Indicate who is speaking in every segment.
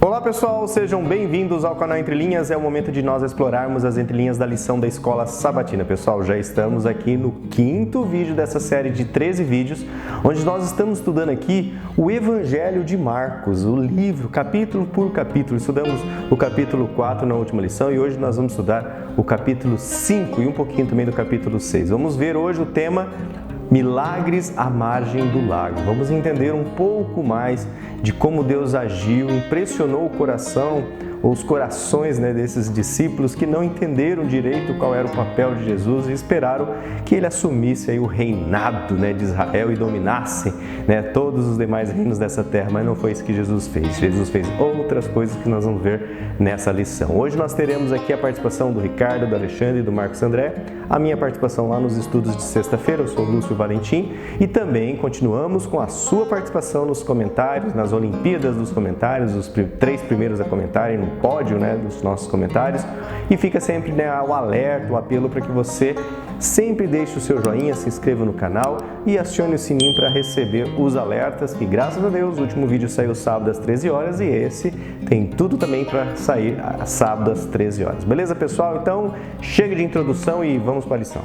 Speaker 1: Olá pessoal, sejam bem-vindos ao canal Entre Linhas. É o momento de nós explorarmos as entrelinhas da lição da Escola Sabatina. Pessoal, já estamos aqui no quinto vídeo dessa série de 13 vídeos, onde nós estamos estudando aqui o Evangelho de Marcos, o livro, capítulo por capítulo. Estudamos o capítulo 4 na última lição e hoje nós vamos estudar o capítulo 5 e um pouquinho também do capítulo 6. Vamos ver hoje o tema Milagres à margem do lago. Vamos entender um pouco mais de como Deus agiu, impressionou o coração, ou os corações desses discípulos que não entenderam direito qual era o papel de Jesus e esperaram que ele assumisse aí o reinado de Israel e dominasse todos os demais reinos dessa terra, mas não foi isso que Jesus fez. Jesus fez outras coisas que nós vamos ver nessa lição. Hoje nós teremos aqui a participação do Ricardo, do Alexandre e do Marcos André, a minha participação lá nos estudos de sexta-feira, eu sou o Lúcio Valentim, e também continuamos com a sua participação nos comentários, nas Olimpíadas dos comentários, os 3 primeiros a comentarem no pódio dos nossos comentários, e fica sempre o alerta, o apelo para que você sempre deixe o seu joinha, se inscreva no canal e acione o sininho para receber os alertas, que graças a Deus o último vídeo saiu sábado às 13 horas e esse tem tudo também para sair sábado às 13 horas. Beleza, pessoal? Então chega de introdução e vamos para a lição.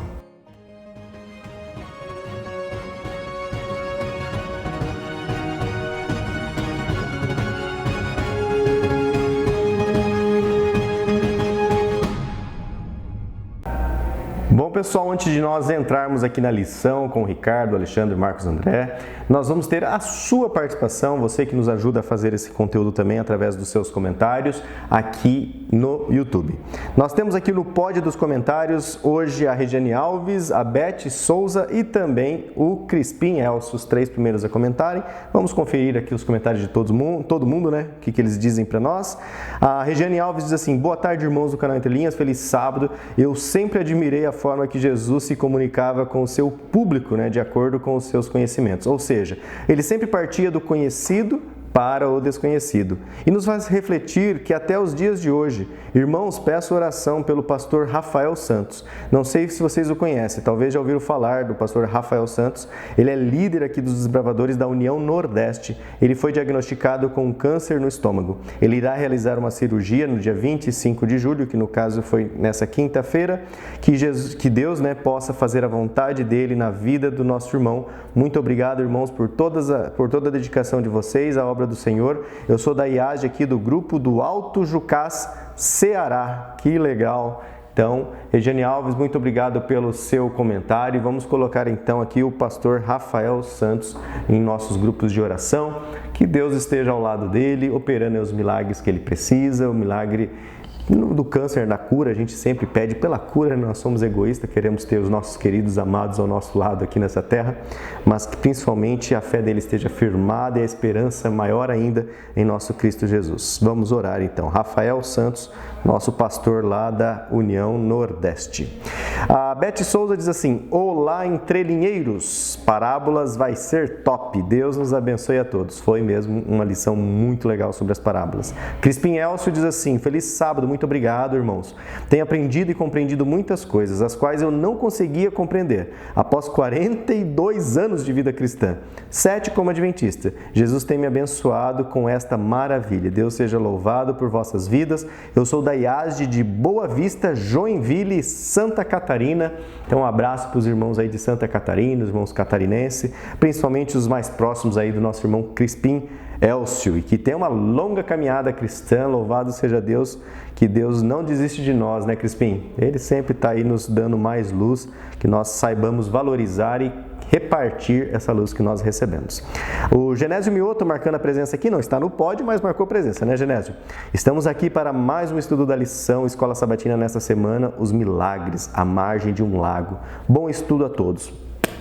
Speaker 1: Bom, pessoal, antes de nós entrarmos aqui na lição com o Ricardo, Alexandre, Marcos André, nós vamos ter a sua participação, você que nos ajuda a fazer esse conteúdo também através dos seus comentários aqui no YouTube. Nós temos aqui no pódio dos comentários hoje a Regiane Alves, a Beth Souza e também o Crispim Elcio, os 3 primeiros a comentarem. Vamos conferir aqui os comentários de todo mundo, o que eles dizem para nós. A Regiane Alves diz assim: boa tarde, irmãos do canal Entre Linhas, feliz sábado. Eu sempre admirei a forma que Jesus se comunicava com o seu público, de acordo com os seus conhecimentos. Ou seja, ele sempre partia do conhecido para o desconhecido. E nos faz refletir que até os dias de hoje, irmãos, peço oração pelo pastor Rafael Santos. Não sei se vocês o conhecem, talvez já ouviram falar do pastor Rafael Santos. Ele é líder aqui dos desbravadores da União Nordeste. Ele foi diagnosticado com câncer no estômago. Ele irá realizar uma cirurgia no dia 25 de julho, que no caso foi nessa quinta-feira, que Deus possa fazer a vontade dele na vida do nosso irmão. Muito obrigado, irmãos, por toda a dedicação de vocês à obra do Senhor. Eu sou da IAGE aqui do grupo do Alto Jucás, Ceará. Que legal! Então, Regiane Alves, muito obrigado pelo seu comentário. Vamos colocar então aqui o pastor Rafael Santos em nossos grupos de oração. Que Deus esteja ao lado dele, operando os milagres que ele precisa, o milagre do câncer, da cura. A gente sempre pede pela cura, nós somos egoístas, queremos ter os nossos queridos amados ao nosso lado aqui nessa terra, mas que principalmente a fé dele esteja firmada e a esperança maior ainda em nosso Cristo Jesus. Vamos orar então. Rafael Santos, nosso pastor lá da União Nordeste. A Beth Souza diz assim: olá, entrelinheiros, parábolas vai ser top, Deus nos abençoe a todos. Foi mesmo uma lição muito legal sobre as parábolas. Crispim Elcio diz assim: feliz sábado, muito obrigado, irmãos. Tenho aprendido e compreendido muitas coisas, as quais eu não conseguia compreender após 42 anos de vida cristã, 7 como adventista. Jesus tem me abençoado com esta maravilha. Deus seja louvado por vossas vidas. Eu sou da IAGE de Boa Vista, Joinville, Santa Catarina. Então um abraço para os irmãos aí de Santa Catarina, os irmãos catarinenses, principalmente os mais próximos aí do nosso irmão Crispim Elcio, e que tem uma longa caminhada cristã. Louvado seja Deus, que Deus não desiste de nós, Crispim? Ele sempre está aí nos dando mais luz, que nós saibamos valorizar e repartir essa luz que nós recebemos. O Genésio Mioto marcando a presença aqui, não está no pódio, mas marcou presença, Genésio? Estamos aqui para mais um estudo da lição Escola Sabatina nesta semana, os milagres à margem de um lago. Bom estudo a todos.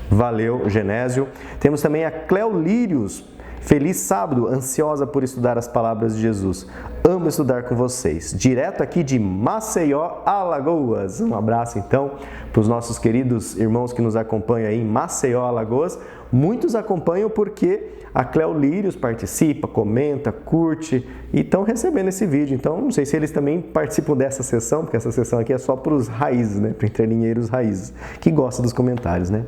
Speaker 1: Valeu, Genésio. Temos também a Cleo Lírios. Feliz sábado, ansiosa por estudar as palavras de Jesus. Amo estudar com vocês. Direto aqui de Maceió, Alagoas. Um abraço então para os nossos queridos irmãos que nos acompanham aí em Maceió, Alagoas. Muitos acompanham porque A Cleo Lírios participa, comenta, curte e estão recebendo esse vídeo. Então, não sei se eles também participam dessa sessão, porque essa sessão aqui é só para os raízes, né? Para entrelinheiros raízes, que gostam dos comentários, né?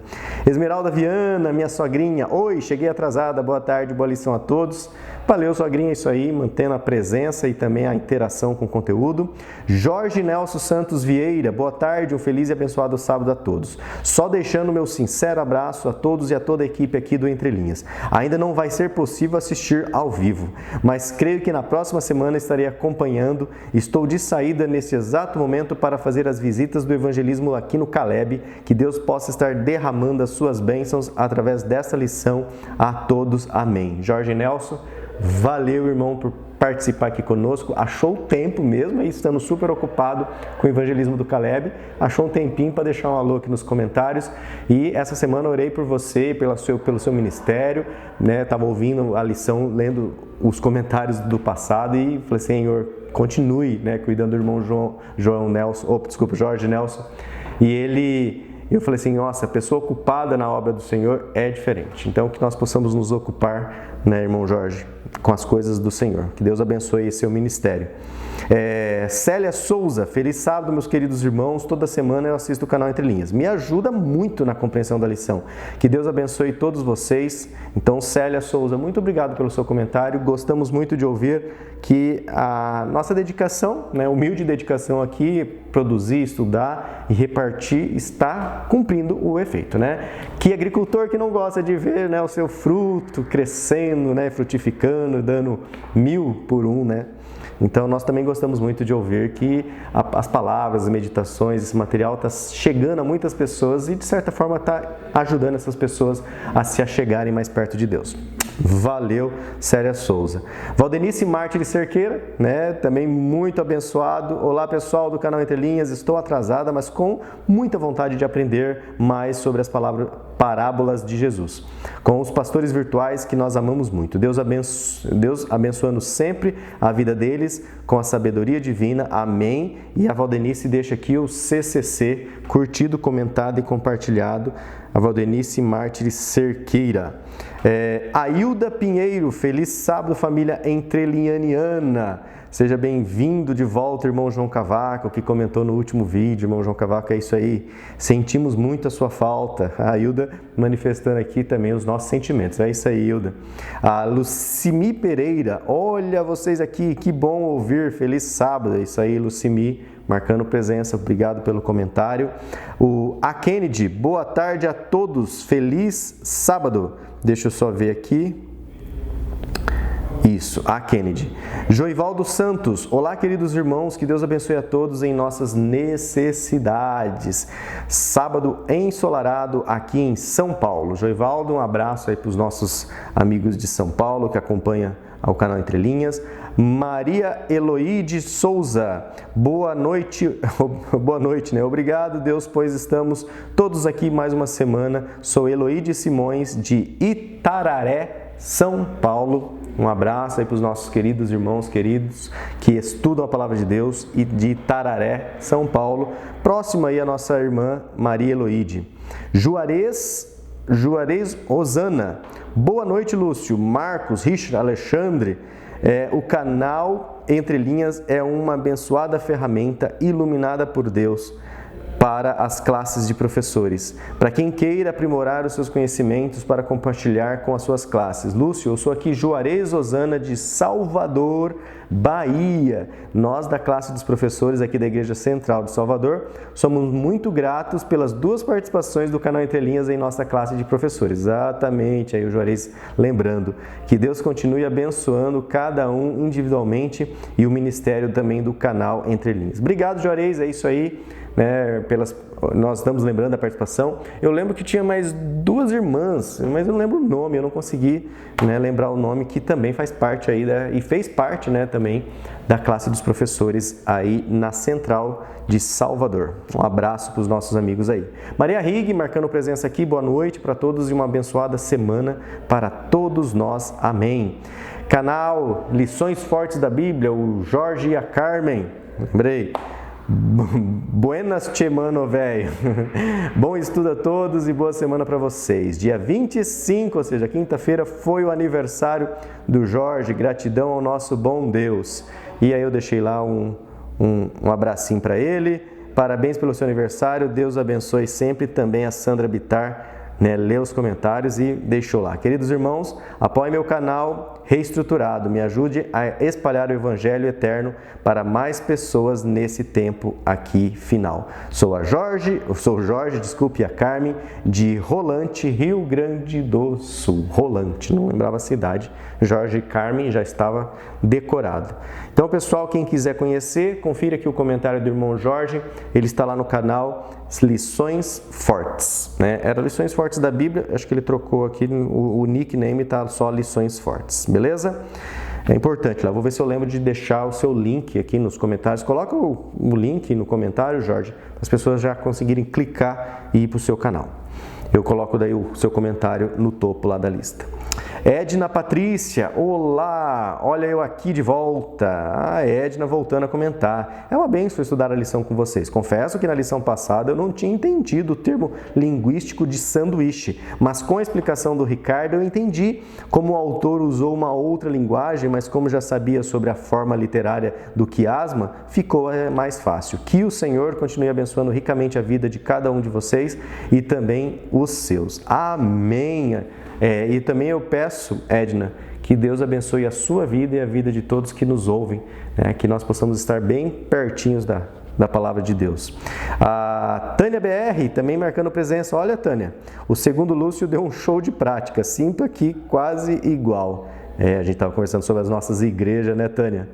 Speaker 1: Esmeralda Viana, minha sogrinha. Oi, cheguei atrasada, boa tarde, boa lição a todos. Valeu, sogrinha, isso aí, mantendo a presença e também a interação com o conteúdo. Jorge Nelson Santos Vieira, boa tarde, um feliz e abençoado sábado a todos. Só deixando meu sincero abraço a todos e a toda a equipe aqui do Entre Linhas. Ainda não vai ser possível assistir ao vivo, mas creio que na próxima semana estarei acompanhando. Estou de saída nesse exato momento para fazer as visitas do evangelismo aqui no Caleb. Que Deus possa estar derramando as suas bênçãos através dessa lição a todos. Amém. Jorge Nelson, valeu, irmão, por participar aqui conosco. Achou o tempo mesmo, aí estamos super ocupados com o evangelismo do Caleb. Achou um tempinho para deixar um alô aqui nos comentários. E essa semana orei por você, pelo seu ministério, né? Estava ouvindo a lição, lendo os comentários do passado e falei, Senhor, continue, né, cuidando do irmão Jorge Nelson. E eu falei assim, nossa, a pessoa ocupada na obra do Senhor é diferente. Então, que nós possamos nos ocupar, né, irmão Jorge, com as coisas do Senhor. Que Deus abençoe esse seu ministério. Célia Souza, feliz sábado, meus queridos irmãos. Toda semana eu assisto o canal Entre Linhas. Me ajuda muito na compreensão da lição. Que Deus abençoe todos vocês. Então, Célia Souza, muito obrigado pelo seu comentário. Gostamos muito de ouvir que a nossa dedicação, né, humilde dedicação aqui, produzir, estudar e repartir, está cumprindo o efeito, né? Que agricultor que não gosta de ver, né, o seu fruto crescendo, né, frutificando, dando 1000 por 1, né? Então, nós também gostamos muito de ouvir que as palavras, as meditações, esse material está chegando a muitas pessoas e, de certa forma, está ajudando essas pessoas a se achegarem mais perto de Deus. Valeu, Célia Souza. Valdenice Mártires Cerqueira, né? Também muito abençoado. Olá, pessoal do canal Entre Linhas. Estou atrasada, mas com muita vontade de aprender mais sobre as parábolas de Jesus. Com os pastores virtuais que nós amamos muito. Deus abençoando sempre a vida deles com a sabedoria divina. Amém. E a Valdenice deixa aqui o CCC, curtido, comentado e compartilhado. A Valdenice Mártires Cerqueira. Ailda Pinheiro, feliz sábado, família entrelinhaniana. Seja bem-vindo de volta, irmão João Cavaco, que comentou no último vídeo. Irmão João Cavaco, é isso aí. Sentimos muito a sua falta. A Ailda manifestando aqui também os nossos sentimentos. É isso aí, Ailda. A Lucimi Pereira, olha vocês aqui, que bom ouvir. Feliz sábado. É isso aí, Lucimi, marcando presença. Obrigado pelo comentário. A Kennedy, boa tarde a todos. Feliz sábado. Deixa eu só ver aqui. Isso, a Kennedy. Joivaldo Santos, olá, queridos irmãos, que Deus abençoe a todos em nossas necessidades. Sábado ensolarado aqui em São Paulo. Joivaldo, um abraço aí para os nossos amigos de São Paulo que acompanham ao canal Entre Linhas. Maria Eloide Souza, boa noite, né? Obrigado, Deus, pois estamos todos aqui mais uma semana. Sou Eloide Simões, de Itararé, São Paulo. Um abraço aí para os nossos queridos irmãos queridos que estudam a Palavra de Deus e de Itararé, São Paulo. Próximo aí a nossa irmã Maria Eloide. Juarez Osana. Boa noite, Lúcio, Marcos, Richard, Alexandre. O canal Entre Linhas é uma abençoada ferramenta iluminada por Deus para as classes de professores, para quem queira aprimorar os seus conhecimentos para compartilhar com as suas classes. Lúcio, eu sou aqui Juarez Osana de Salvador, Bahia. Nós da classe dos professores aqui da Igreja Central de Salvador somos muito gratos pelas 2 participações do canal Entre Linhas em nossa classe de professores. Exatamente, aí o Juarez lembrando que Deus continue abençoando cada um individualmente e o ministério também do canal Entre Linhas. Obrigado, Juarez, é isso aí. Nós estamos lembrando da participação. Eu lembro que tinha mais 2 irmãs, mas eu não lembro o nome, eu não consegui, né, lembrar o nome, que também faz parte aí e fez parte, né, também da classe dos professores aí na Central de Salvador. Um abraço para os nossos amigos aí. Maria Rig, marcando presença aqui, boa noite para todos e uma abençoada semana para todos nós. Amém. Canal Lições Fortes da Bíblia, o Jorge e a Carmen, lembrei. Buenas semana, velho. Bom estudo a todos e boa semana para vocês. Dia 25, ou seja, quinta-feira, foi o aniversário do Jorge. Gratidão ao nosso bom Deus. E aí eu deixei lá um abracinho para ele. Parabéns pelo seu aniversário. Deus abençoe sempre. Também a Sandra Bittar, né, lê os comentários e deixou lá. Queridos irmãos, apoie meu canal Reestruturado, me ajude a espalhar o Evangelho eterno para mais pessoas nesse tempo aqui final. Sou o Jorge, a Carmen, de Rolante, Rio Grande do Sul. Rolante, não lembrava a cidade. Jorge e Carmen já estava decorado. Então, pessoal, quem quiser conhecer, confira aqui o comentário do irmão Jorge, ele está lá no canal Lições Fortes, né? Era Lições Fortes da Bíblia, acho que ele trocou aqui, o nickname está só Lições Fortes, beleza? É importante lá, vou ver se eu lembro de deixar o seu link aqui nos comentários. Coloca o link no comentário, Jorge, para as pessoas já conseguirem clicar e ir para o seu canal. Eu coloco daí o seu comentário no topo lá da lista. Edna Patrícia, olá, olha eu aqui de volta. A Edna voltando a comentar. É uma bênção estudar a lição com vocês. Confesso que na lição passada eu não tinha entendido o termo linguístico de sanduíche, mas com a explicação do Ricardo eu entendi como o autor usou uma outra linguagem, mas como já sabia sobre a forma literária do quiasma, ficou mais fácil. Que o Senhor continue abençoando ricamente a vida de cada um de vocês e também os seus. Amém! E também eu peço, Edna, que Deus abençoe a sua vida e a vida de todos que nos ouvem, né? Que nós possamos estar bem pertinhos da palavra de Deus. A Tânia BR também marcando presença. Olha, Tânia, o segundo Lúcio deu um show de prática, sinto aqui quase igual. A gente estava conversando sobre as nossas igrejas, né, Tânia?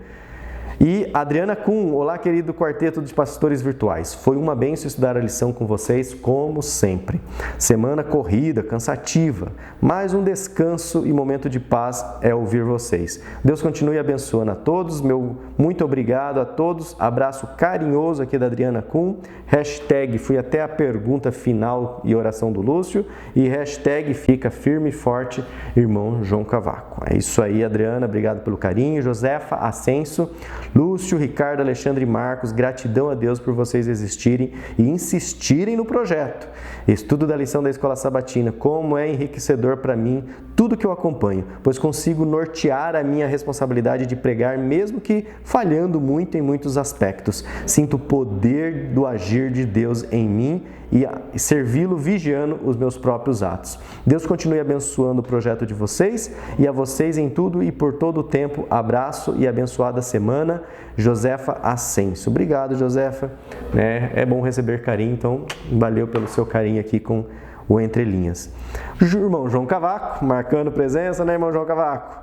Speaker 1: E Adriana Kuhn, olá querido quarteto de pastores virtuais, foi uma bênção estudar a lição com vocês, como sempre. Semana corrida, cansativa, mas um descanso e momento de paz é ouvir vocês. Deus continue abençoando a todos, meu muito obrigado a todos, abraço carinhoso aqui da Adriana Kuhn, hashtag fui até a pergunta final e oração do Lúcio, e hashtag fica firme e forte, irmão João Cavaco. É isso aí, Adriana, obrigado pelo carinho. Josefa Ascenso, Lúcio, Ricardo, Alexandre e Marcos, gratidão a Deus por vocês existirem e insistirem no projeto. Estudo da lição da Escola Sabatina, como é enriquecedor para mim tudo que eu acompanho, pois consigo nortear a minha responsabilidade de pregar, mesmo que falhando muito em muitos aspectos. Sinto o poder do agir de Deus em mim e servi-lo vigiando os meus próprios atos. Deus continue abençoando o projeto de vocês e a vocês em tudo e por todo o tempo. Abraço e abençoada semana. Josefa Ascenso. Obrigado, Josefa. É bom receber carinho, então valeu pelo seu carinho aqui com o Entre Linhas. Irmão João Cavaco, marcando presença, né, irmão João Cavaco?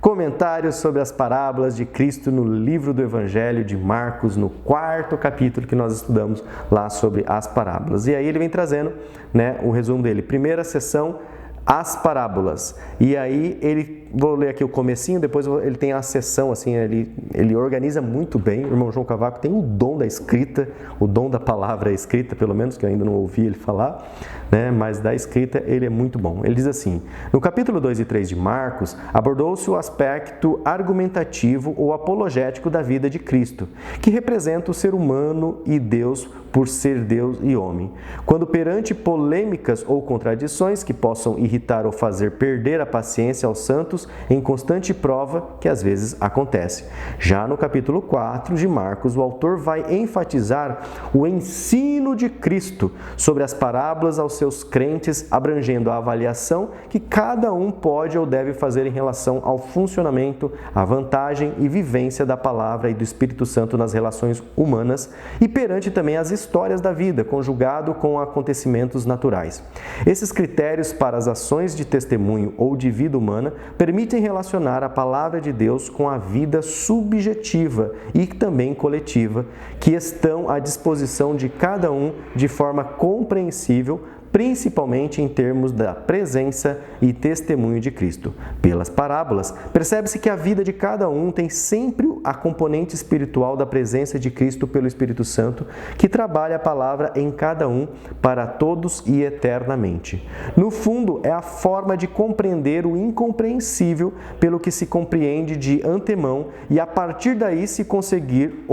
Speaker 1: Comentários sobre as parábolas de Cristo no livro do Evangelho de Marcos, no 4º capítulo que nós estudamos lá sobre as parábolas. E aí ele vem trazendo, né, o resumo dele. Primeira sessão, as parábolas. E aí vou ler aqui o comecinho, depois ele tem a sessão, assim, ele organiza muito bem. O irmão João Cavaco tem o dom da escrita, o dom da palavra escrita, pelo menos, que eu ainda não ouvi ele falar, né? Mas da escrita ele é muito bom. Ele diz assim: no capítulo 2 e 3 de Marcos, abordou-se o aspecto argumentativo ou apologético da vida de Cristo, que representa o ser humano e Deus por ser Deus e homem. Quando perante polêmicas ou contradições que possam irritar ou fazer perder a paciência aos santos, em constante prova que às vezes acontece. Já no capítulo 4 de Marcos, o autor vai enfatizar o ensino de Cristo sobre as parábolas aos seus crentes, abrangendo a avaliação que cada um pode ou deve fazer em relação ao funcionamento, a vantagem e vivência da palavra e do Espírito Santo nas relações humanas e perante também as histórias da vida, conjugado com acontecimentos naturais. Esses critérios para as ações de testemunho ou de vida humana permitem relacionar a palavra de Deus com a vida subjetiva e também coletiva, que estão à disposição de cada um de forma compreensível principalmente em termos da presença e testemunho de Cristo. Pelas parábolas, percebe-se que a vida de cada um tem sempre a componente espiritual da presença de Cristo pelo Espírito Santo, que trabalha a palavra em cada um para todos e eternamente. No fundo, é a forma de compreender o incompreensível pelo que se compreende de antemão e a partir daí se conseguir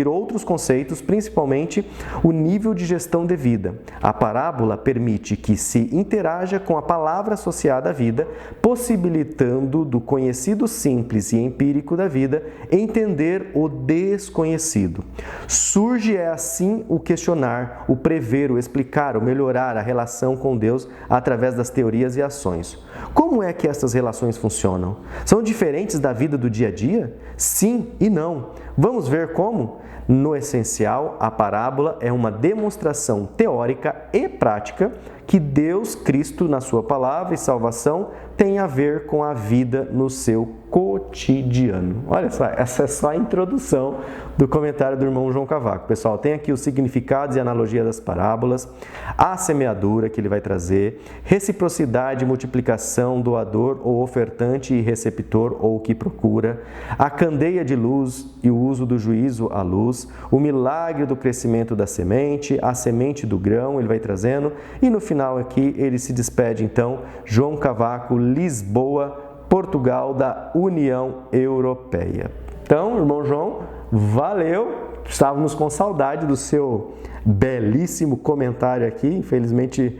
Speaker 1: outros conceitos, principalmente o nível de gestão devida. A parábola permite que se interaja com a palavra associada à vida, possibilitando do conhecido simples e empírico da vida entender o desconhecido. Surge assim o questionar, o prever, o explicar, o melhorar a relação com Deus através das teorias e ações. Como é que essas relações funcionam? São diferentes da vida do dia a dia? Sim e não. Vamos ver como? No essencial, a parábola é uma demonstração teórica e prática que Deus, Cristo, na sua palavra e salvação, tem a ver com a vida no seu cotidiano. Olha só, essa é só a introdução do comentário do irmão João Cavaco. Pessoal, tem aqui os significados e analogia das parábolas, a semeadura que ele vai trazer, reciprocidade e multiplicação, doador ou ofertante e receptor ou que procura, a candeia de luz e o uso do juízo à luz, o milagre do crescimento da semente, a semente do grão, ele vai trazendo, e no final aqui ele se despede então, João Cavaco, Lisboa, Portugal, da União Europeia. Então, irmão João, valeu! Estávamos com saudade do seu belíssimo comentário aqui. Infelizmente,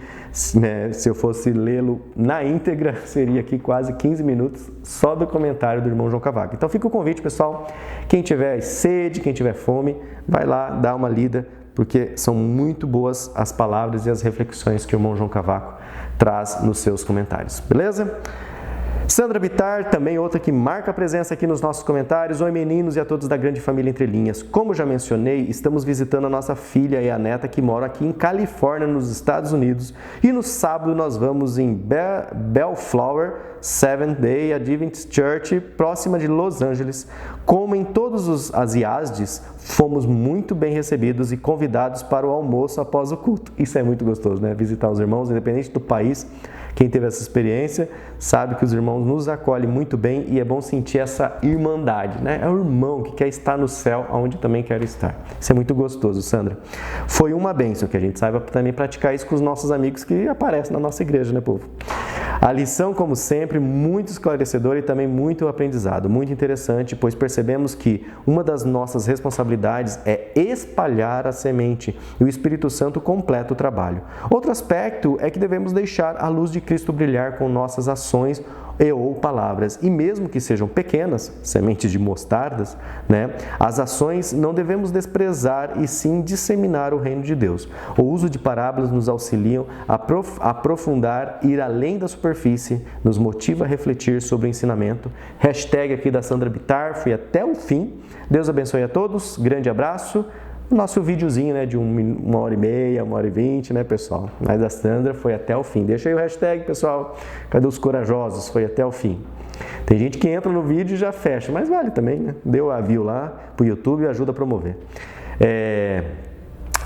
Speaker 1: né, se eu fosse lê-lo na íntegra, seria aqui quase 15 minutos só do comentário do irmão João Cavaco. Então, fica o convite, pessoal. Quem tiver sede, quem tiver fome, vai lá dar uma lida, porque são muito boas as palavras e as reflexões que o irmão João Cavaco traz nos seus comentários. Beleza? Sandra Bittar, também outra que marca a presença aqui nos nossos comentários. Oi meninos e a todos da grande família Entre Linhas. Como já mencionei, estamos visitando a nossa filha e a neta que moram aqui em Califórnia, nos Estados Unidos. E no sábado nós vamos em Bellflower Seventh-day Adventist Church, próxima de Los Angeles. Como em todos as IASDs, fomos muito bem recebidos e convidados para o almoço após o culto. Isso é muito gostoso, né? Visitar os irmãos, independente do país. Quem teve essa experiência sabe que os irmãos nos acolhem muito bem e é bom sentir essa irmandade, né? É o irmão que quer estar no céu, onde também quero estar. Isso é muito gostoso, Sandra. Foi uma bênção que a gente saiba também praticar isso com os nossos amigos que aparecem na nossa igreja, né, povo? A lição, como sempre, muito esclarecedora e também muito aprendizado, muito interessante, pois percebemos que uma das nossas responsabilidades é espalhar a semente e o Espírito Santo completa o trabalho. Outro aspecto é que devemos deixar a luz de Cristo brilhar com nossas ações e ou palavras, e mesmo que sejam pequenas, sementes de mostardas, né, as ações não devemos desprezar e sim disseminar o reino de Deus. O uso de parábolas nos auxiliam a aprofundar, ir além da superfície, nos motiva a refletir sobre o ensinamento. Hashtag aqui da Sandra Bittar, fui até o fim. Deus abençoe a todos, grande abraço. O nosso videozinho, né, de 1h30, 1h20, né, pessoal? Mas a Sandra foi até o fim. Deixa aí o hashtag, pessoal. Cadê os corajosos? Foi até o fim. Tem gente que entra no vídeo e já fecha, mas vale também, né? Deu a view lá pro YouTube e ajuda a promover.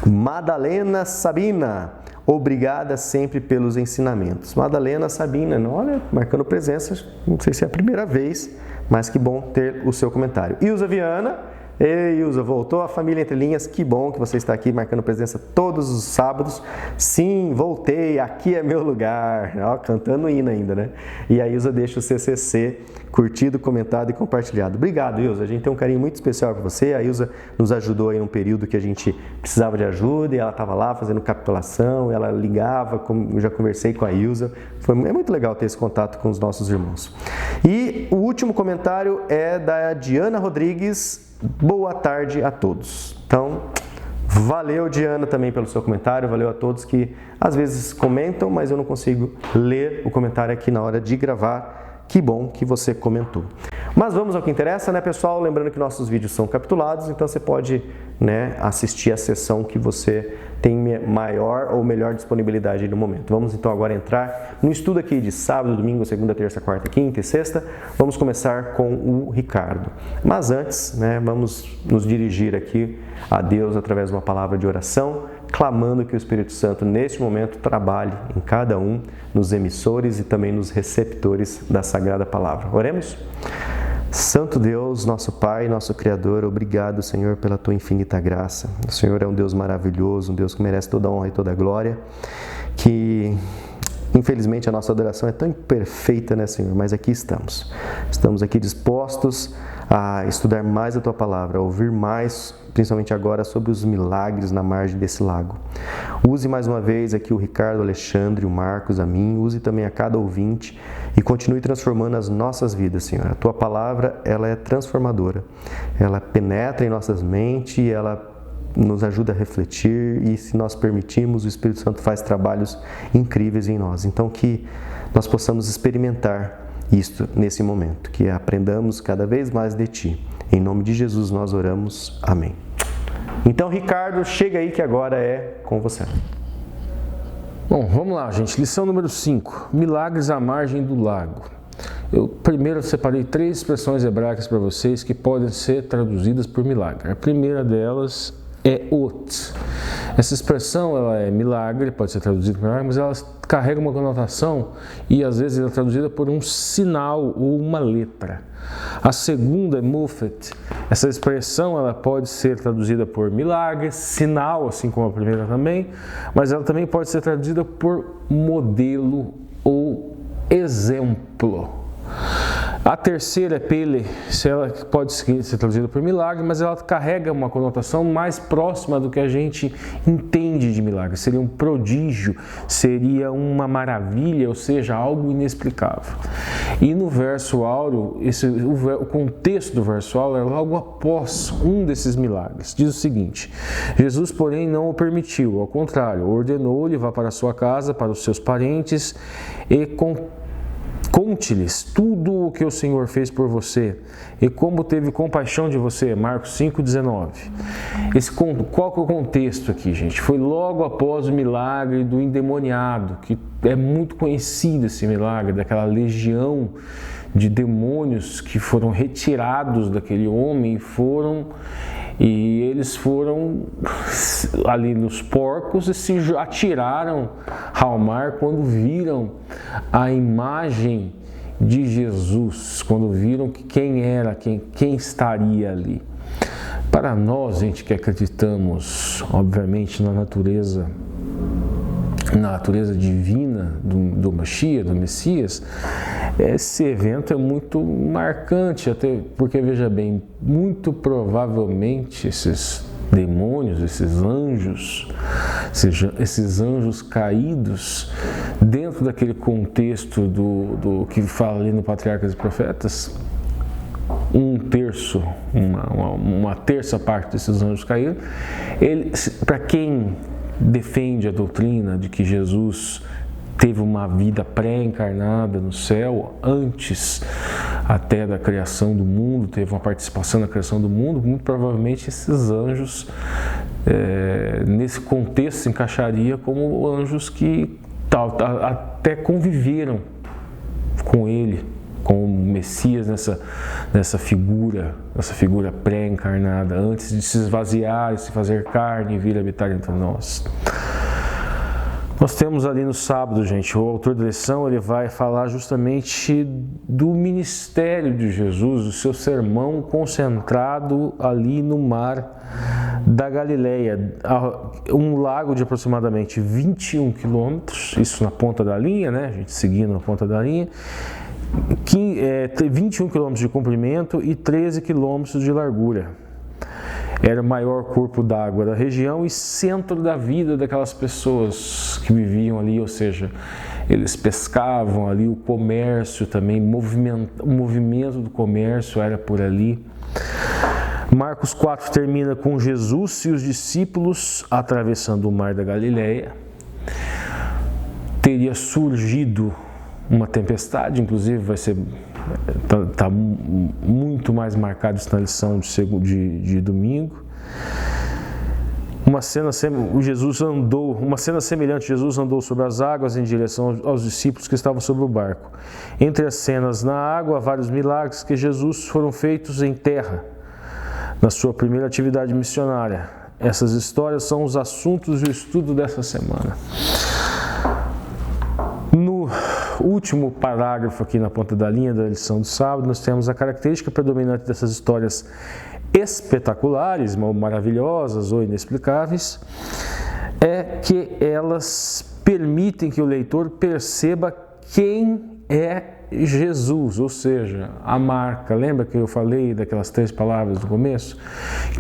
Speaker 1: Madalena Sabina, obrigada sempre pelos ensinamentos. Madalena Sabina, olha, marcando presença, não sei se é a primeira vez, mas que bom ter o seu comentário. Ilza Viana, ei, Ilza, voltou a família Entre Linhas, que bom que você está aqui marcando presença todos os sábados. Sim, voltei, aqui é meu lugar. Ó, cantando hino ainda, né? E a Ilza deixa o CCC curtido, comentado e compartilhado. Obrigado, Ilza, a gente tem um carinho muito especial por você. A Ilza nos ajudou aí num período que a gente precisava de ajuda e ela estava lá fazendo capitulação, ela ligava, eu já conversei com a Ilza. É muito legal ter esse contato com os nossos irmãos. E o último comentário é da Diana Rodrigues. Boa tarde a todos. Então, valeu, Diana, também pelo seu comentário. Valeu a todos que às vezes comentam, mas eu não consigo ler o comentário aqui na hora de gravar. Que bom que você comentou. Mas vamos ao que interessa, né, pessoal? Lembrando que nossos vídeos são capitulados, então você pode, né, assistir a sessão que você tem maior ou melhor disponibilidade no momento. Vamos então agora entrar no estudo aqui de sábado, domingo, segunda, terça, quarta, quinta e sexta. Vamos começar com o Ricardo. Mas antes, né, vamos nos dirigir aqui a Deus através de uma palavra de oração, clamando que o Espírito Santo, neste momento, trabalhe em cada um, nos emissores e também nos receptores da Sagrada Palavra. Oremos? Santo Deus, nosso Pai, nosso Criador, obrigado, Senhor, pela Tua infinita graça. O Senhor é um Deus maravilhoso, um Deus que merece toda a honra e toda a glória, que infelizmente a nossa adoração é tão imperfeita, né, Senhor? Mas aqui estamos. Estamos aqui dispostos a estudar mais a Tua Palavra, a ouvir mais, principalmente agora, sobre os milagres na margem desse lago. Use mais uma vez aqui o Ricardo, o Alexandre, o Marcos, a mim, use também a cada ouvinte e continue transformando as nossas vidas, Senhor. A Tua Palavra, ela é transformadora, ela penetra em nossas mentes, ela nos ajuda a refletir e, se nós permitirmos, o Espírito Santo faz trabalhos incríveis em nós. Então, que nós possamos experimentar isto nesse momento, que aprendamos cada vez mais de Ti. Em nome de Jesus nós oramos. Amém. Então, Ricardo, chega aí que agora é com você.
Speaker 2: Bom, vamos lá, gente. Lição número 5. Milagres à margem do lago. Eu primeiro separei 3 expressões hebraicas para vocês que podem ser traduzidas por milagre. A primeira delas é ot. Essa expressão, ela é milagre, pode ser traduzida por milagre, mas ela carrega uma conotação e às vezes ela é traduzida por um sinal ou uma letra. A segunda é mofet. Essa expressão, ela pode ser traduzida por milagre, sinal, assim como a primeira também, mas ela também pode ser traduzida por modelo ou exemplo. A terceira é pele, ela pode ser traduzida por milagre, mas ela carrega uma conotação mais próxima do que a gente entende de milagre. Seria um prodígio, seria uma maravilha, ou seja, algo inexplicável. E no verso áureo, o contexto do verso áureo é logo após um desses milagres. Diz o seguinte: Jesus, porém, não o permitiu, ao contrário, ordenou-lhe: vá para a sua casa, para os seus parentes e conte-lhes tudo o que o Senhor fez por você e como teve compaixão de você. Marcos 5,19. Qual que é o contexto aqui, gente? Foi logo após o milagre do endemoniado, que é muito conhecido esse milagre, daquela legião de demônios que foram retirados daquele homem e eles foram ali nos porcos e se atiraram ao mar quando viram a imagem de Jesus, quando viram quem era, quem estaria ali. Para nós, gente, que acreditamos, obviamente, na natureza divina do Mashiach, do Messias, esse evento é muito marcante, até porque, veja bem, muito provavelmente esses demônios, esses anjos caídos, dentro daquele contexto do que fala ali no Patriarcas e Profetas, uma terça parte desses anjos caídos, para quem defende a doutrina de que Jesus teve uma vida pré-encarnada no céu, antes até da criação do mundo, teve uma participação na criação do mundo, muito provavelmente esses anjos, nesse contexto, se encaixaria como anjos que até conviveram com ele, com o Messias nessa figura pré-encarnada, antes de se esvaziar e se fazer carne e vir habitar entre nós. Nós temos ali no sábado, gente, o autor da lição, ele vai falar justamente do ministério de Jesus, do seu sermão concentrado ali no mar da Galileia, um lago de aproximadamente 21 quilômetros, isso na ponta da linha, né, a gente seguindo na ponta da linha, 21 quilômetros de comprimento e 13 quilômetros de largura. Era o maior corpo d'água da região e centro da vida daquelas pessoas que viviam ali, ou seja, eles pescavam ali, o comércio também, o movimento do comércio era por ali. Marcos 4 termina com Jesus e os discípulos atravessando o mar da Galileia. Teria surgido uma tempestade, inclusive vai ser está muito mais marcado isso na lição de domingo. Uma cena semelhante, Jesus andou sobre as águas em direção aos discípulos que estavam sobre o barco. Entre as cenas na água, há vários milagres que Jesus foram feitos em terra, na sua primeira atividade missionária. Essas histórias são os assuntos e o estudo dessa semana. No último parágrafo aqui na ponta da linha da lição do sábado, nós temos a característica predominante dessas histórias espetaculares, maravilhosas ou inexplicáveis, é que elas permitem que o leitor perceba quem é Jesus, ou seja, a marca. Lembra que eu falei daquelas 3 palavras no começo?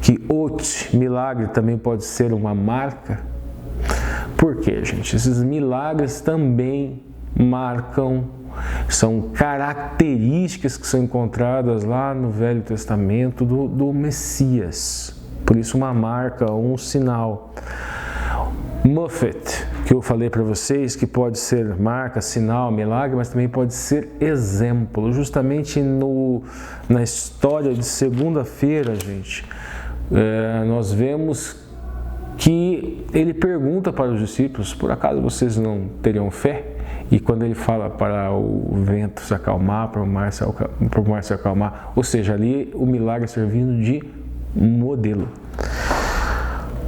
Speaker 2: Que ot, milagre, também pode ser uma marca. Por quê, gente? Esses milagres também marcam, são características que são encontradas lá no Velho Testamento do Messias. Por isso uma marca, um sinal. Muffet, que eu falei para vocês, que pode ser marca, sinal, milagre, mas também pode ser exemplo. Justamente na história de segunda-feira, gente, nós vemos que ele pergunta para os discípulos: por acaso vocês não teriam fé? E quando ele fala para o vento se acalmar, para o mar se acalmar, ou seja, ali o milagre servindo de modelo.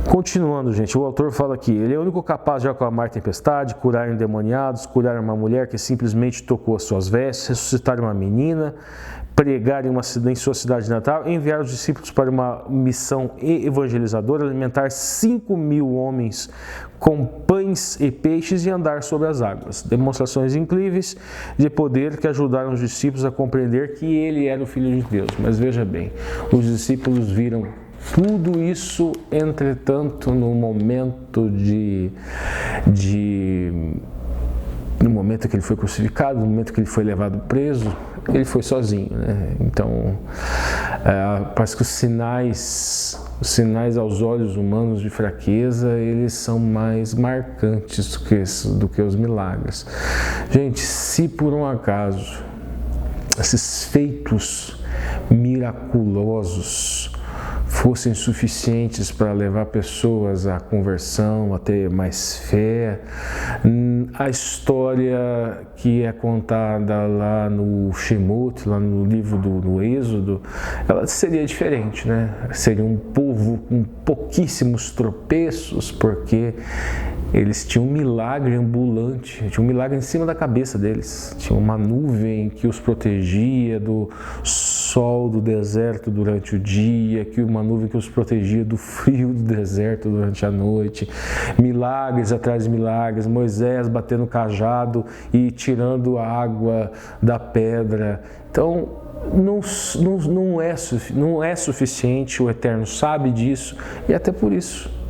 Speaker 2: Continuando, gente, o autor fala aqui: ele é o único capaz de acalmar a tempestade, curar endemoniados, curar uma mulher que simplesmente tocou as suas vestes, ressuscitar uma menina, pregar em sua cidade natal, enviar os discípulos para uma missão evangelizadora, alimentar 5.000 homens com pães e peixes e andar sobre as águas. Demonstrações incríveis de poder que ajudaram os discípulos a compreender que ele era o Filho de Deus. Mas veja bem, os discípulos viram tudo isso, entretanto, no momento no momento que ele foi crucificado, no momento que ele foi levado preso, ele foi sozinho, né? Então, parece que os sinais aos olhos humanos de fraqueza, eles são mais marcantes do que os milagres. Gente, se por um acaso esses feitos miraculosos fossem suficientes para levar pessoas à conversão, a ter mais fé, a história que é contada lá no Shemot, lá no livro do Êxodo, ela seria diferente, né? Seria um povo com pouquíssimos tropeços, porque eles tinham um milagre ambulante, tinha um milagre em cima da cabeça deles, tinha uma nuvem que os protegia do sol do deserto durante o dia, uma nuvem que os protegia do frio do deserto durante a noite, milagres atrás de milagres, Moisés batendo o cajado e tirando a água da pedra. Então, não é suficiente, o Eterno sabe disso, e até por isso,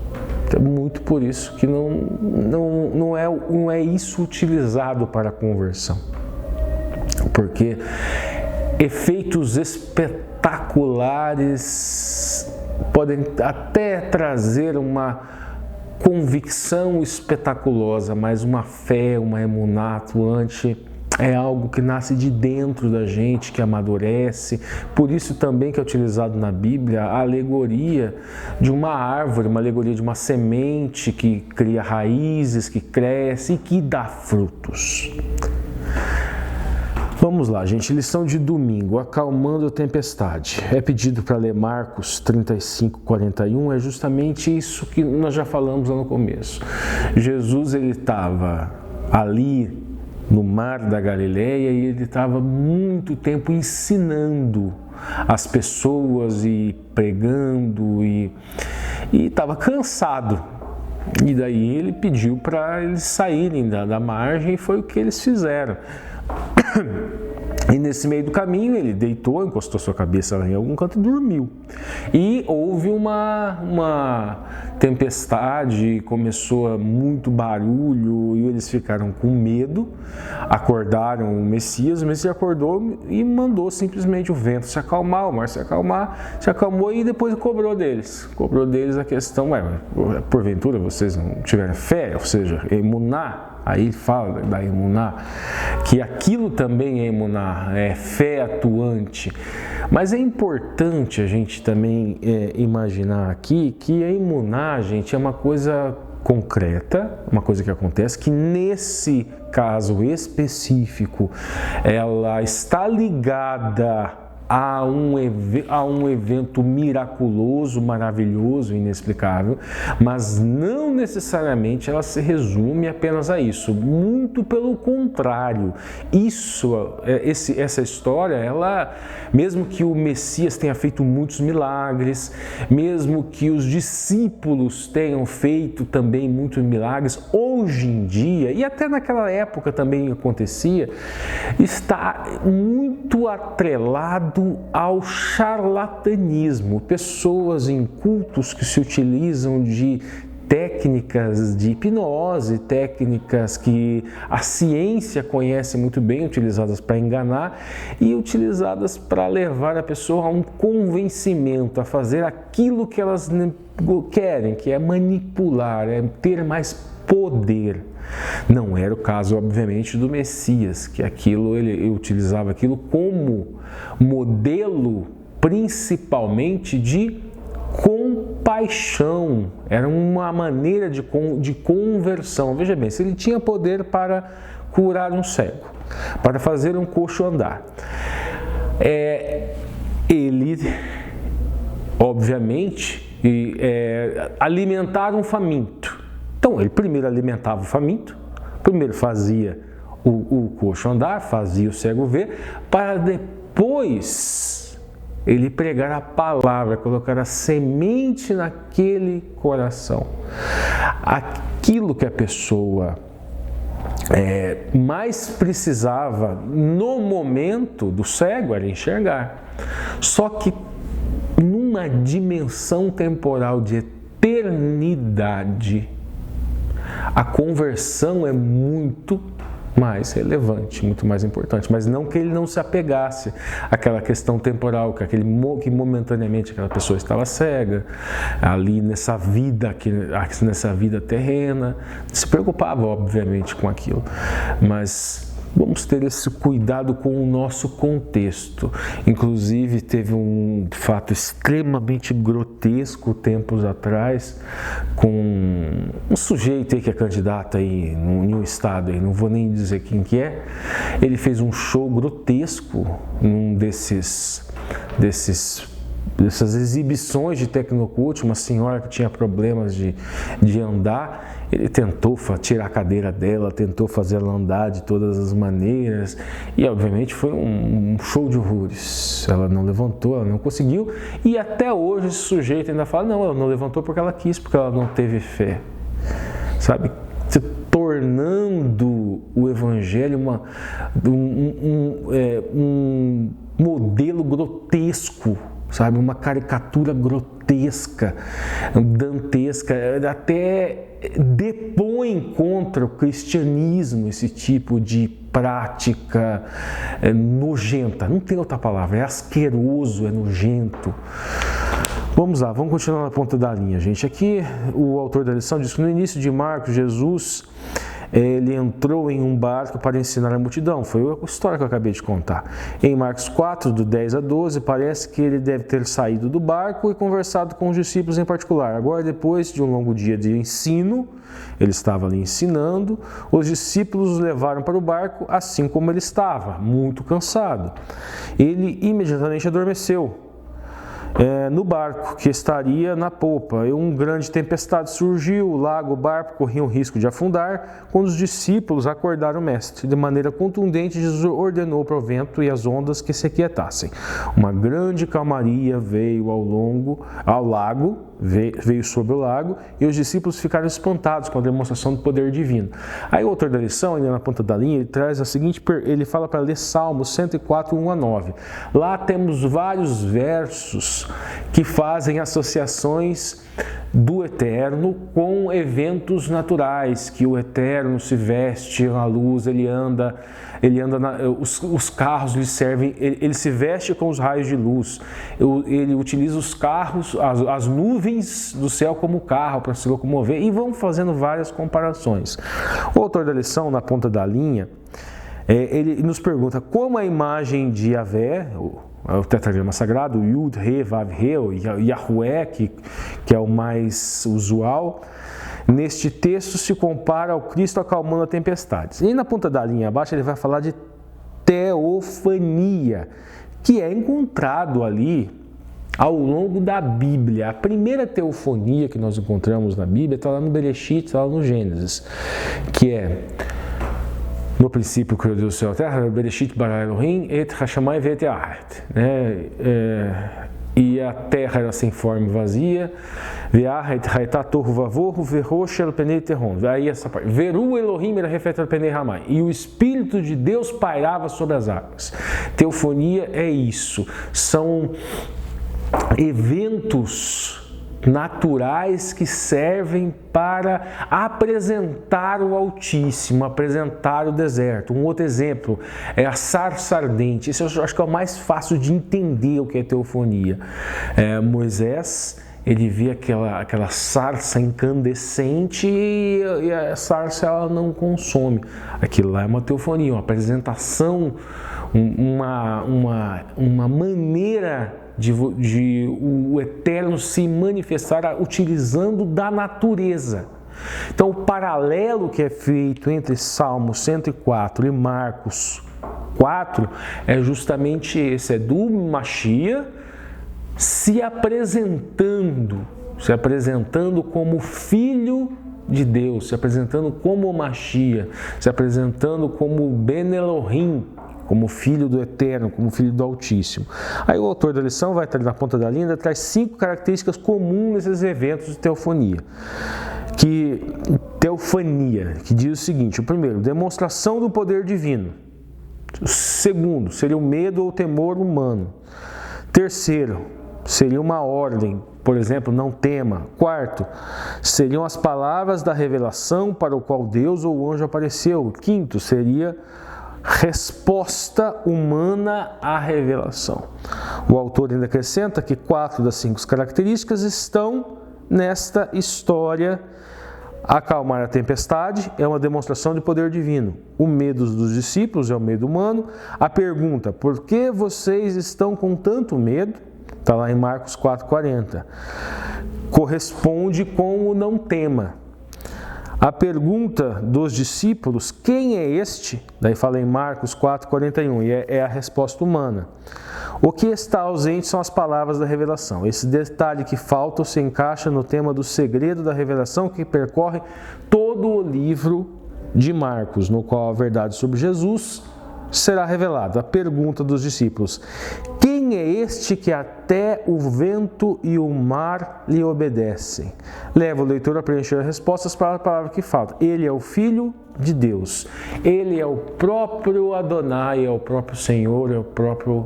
Speaker 2: muito por isso, que não é isso utilizado para a conversão. Porque efeitos espetaculares podem até trazer uma convicção espetaculosa, mas uma fé, uma emuná atuante é algo que nasce de dentro da gente, que amadurece. Por isso também que é utilizado na Bíblia a alegoria de uma árvore, uma alegoria de uma semente que cria raízes, que cresce e que dá frutos. Vamos lá, gente, lição de domingo, acalmando a tempestade. É pedido para ler Marcos 35:41, é justamente isso que nós já falamos lá no começo. Jesus, ele estava ali no mar da Galileia e ele estava muito tempo ensinando as pessoas e pregando e estava cansado. E daí ele pediu para eles saírem da margem e foi o que eles fizeram. E nesse meio do caminho ele deitou, encostou sua cabeça em algum canto e dormiu. E houve uma tempestade, começou muito barulho e eles ficaram com medo, acordaram o Messias acordou e mandou simplesmente o vento se acalmar, o mar se acalmar, se acalmou e depois cobrou deles a questão: porventura vocês não tiveram fé, ou seja, emuná. Aí ele fala da emuná, que aquilo também é emuná, é fé atuante. Mas é importante a gente também imaginar aqui que a emuná, gente, é uma coisa concreta, uma coisa que acontece, que nesse caso específico, ela está ligada a um evento miraculoso, maravilhoso, inexplicável, mas não necessariamente ela se resume apenas a isso. Muito pelo contrário. Essa história, ela, mesmo que o Messias tenha feito muitos milagres, mesmo que os discípulos tenham feito também muitos milagres, hoje em dia, e até naquela época também acontecia, está muito atrelado ao charlatanismo. Pessoas em cultos que se utilizam de técnicas de hipnose, técnicas que a ciência conhece muito bem, utilizadas para enganar e utilizadas para levar a pessoa a um convencimento, a fazer aquilo que elas querem, que é manipular, é ter mais poder. Não era o caso, obviamente, do Messias, que ele utilizava aquilo como modelo, principalmente de compaixão. Era uma maneira de conversão. Veja bem, se ele tinha poder para curar um cego, para fazer um coxo andar, ele, obviamente, alimentar um faminto. Então, ele primeiro alimentava o faminto, primeiro fazia o coxo andar, fazia o cego ver, para depois ele pregar a palavra, colocar a semente naquele coração. Aquilo que a pessoa mais precisava no momento do cego era enxergar. Só que numa dimensão temporal de eternidade, a conversão é muito mais relevante, muito mais importante, mas não que ele não se apegasse àquela questão temporal, que momentaneamente aquela pessoa estava cega, ali nessa vida terrena, se preocupava obviamente com aquilo, mas vamos ter esse cuidado com o nosso contexto. Inclusive, teve um fato extremamente grotesco tempos atrás, com um sujeito aí que é candidato aí em um estado, aí, não vou nem dizer quem que é. Ele fez um show grotesco num dessas exibições de Tecnocult, uma senhora que tinha problemas de andar. Ele tentou tirar a cadeira dela, tentou fazer ela andar de todas as maneiras e obviamente foi um show de horrores. Ela não levantou, ela não conseguiu e até hoje esse sujeito ainda fala, não, ela não levantou porque ela quis, porque ela não teve fé. Sabe? Se tornando o evangelho um modelo grotesco, sabe, uma caricatura grotesca, dantesca, até depõe contra o cristianismo esse tipo de prática nojenta. Não tem outra palavra, é asqueroso, é nojento. Vamos lá, vamos continuar na ponta da linha, gente. Aqui o autor da lição diz que no início de Marcos, Jesus ele entrou em um barco para ensinar a multidão. Foi a história que eu acabei de contar. Em Marcos 4, do 10 a 12, parece que ele deve ter saído do barco e conversado com os discípulos em particular. Agora, depois de um longo dia de ensino, ele estava ali ensinando, os discípulos o levaram para o barco assim como ele estava, muito cansado. Ele imediatamente adormeceu no barco que estaria na popa. Uma grande tempestade surgiu, o barco corria o risco de afundar. Quando os discípulos acordaram o mestre, de maneira contundente, Jesus ordenou para o vento e as ondas que se aquietassem. Uma grande calmaria veio ao lago, veio sobre o lago, e os discípulos ficaram espantados com a demonstração do poder divino. Aí o autor da lição, ali na ponta da linha, ele traz a seguinte, ele fala para ler Salmos 104, 1 a 9. Lá temos vários versos que fazem associações do Eterno com eventos naturais, que o Eterno se veste na luz, ele anda os carros lhe servem, ele se veste com os raios de luz, ele utiliza os carros, as nuvens do céu como carro para se locomover, e vão fazendo várias comparações. O autor da lição, na ponta da linha, ele nos pergunta como a imagem de Yahvé, o tetragrama sagrado, o Yud, He, Vav, He, o Yahué, que é o mais usual, neste texto se compara ao Cristo acalmando a tempestades. E na ponta da linha abaixo ele vai falar de teofania, que é encontrado ali ao longo da Bíblia. A primeira teofonia que nós encontramos na Bíblia está lá no Bereshit, está lá no Gênesis, que é: no princípio criou Deus o céu e a terra, Bereshit bara Elohim et hashamayim ve'et haaretz, e a terra era sem forma e vazia, ve'aret ha'etá tohu vavohu ve'rosh el penei terron. Aí essa parte, veru Elohim era refet el penei hamai, e o Espírito de Deus pairava sobre as águas. Teofonia é isso, são eventos naturais que servem para apresentar o Altíssimo, apresentar o deserto. Um outro exemplo é a sarça ardente. Esse eu acho que é o mais fácil de entender o que é teofonia. Moisés, ele vê aquela sarça incandescente e a sarça ela não consome. Aquilo lá é uma teofonia, uma apresentação, uma maneira de o Eterno se manifestar utilizando da natureza. Então, o paralelo que é feito entre Salmo 104 e Marcos 4 é justamente esse, é do Mashiach se apresentando como Filho de Deus, se apresentando como o Mashiach, se apresentando como Ben Elohim, como Filho do Eterno, como Filho do Altíssimo. Aí o autor da lição vai estar na ponta da linha, traz 5 características comuns nesses eventos de teofania. Teofania, que diz o seguinte: o primeiro, demonstração do poder divino. O segundo, seria o medo ou temor humano. Terceiro, seria uma ordem, por exemplo, não tema. Quarto, seriam as palavras da revelação para o qual Deus ou o anjo apareceu. Quinto, seria resposta humana à revelação. O autor ainda acrescenta que 4 das 5 características estão nesta história. Acalmar a tempestade é uma demonstração de poder divino. O medo dos discípulos é o medo humano. A pergunta, por que vocês estão com tanto medo? Está lá em Marcos 4,40. Corresponde com o não tema. A pergunta dos discípulos, quem é este? Daí fala em Marcos 4,41, e é a resposta humana. O que está ausente são as palavras da revelação. Esse detalhe que falta se encaixa no tema do segredo da revelação que percorre todo o livro de Marcos, no qual a verdade sobre Jesus será revelada. A pergunta dos discípulos: quem é este que até o vento e o mar lhe obedecem? Leva o leitor a preencher as respostas para a palavra que falta. Ele é o Filho de Deus. Ele é o próprio Adonai, é o próprio Senhor, é o próprio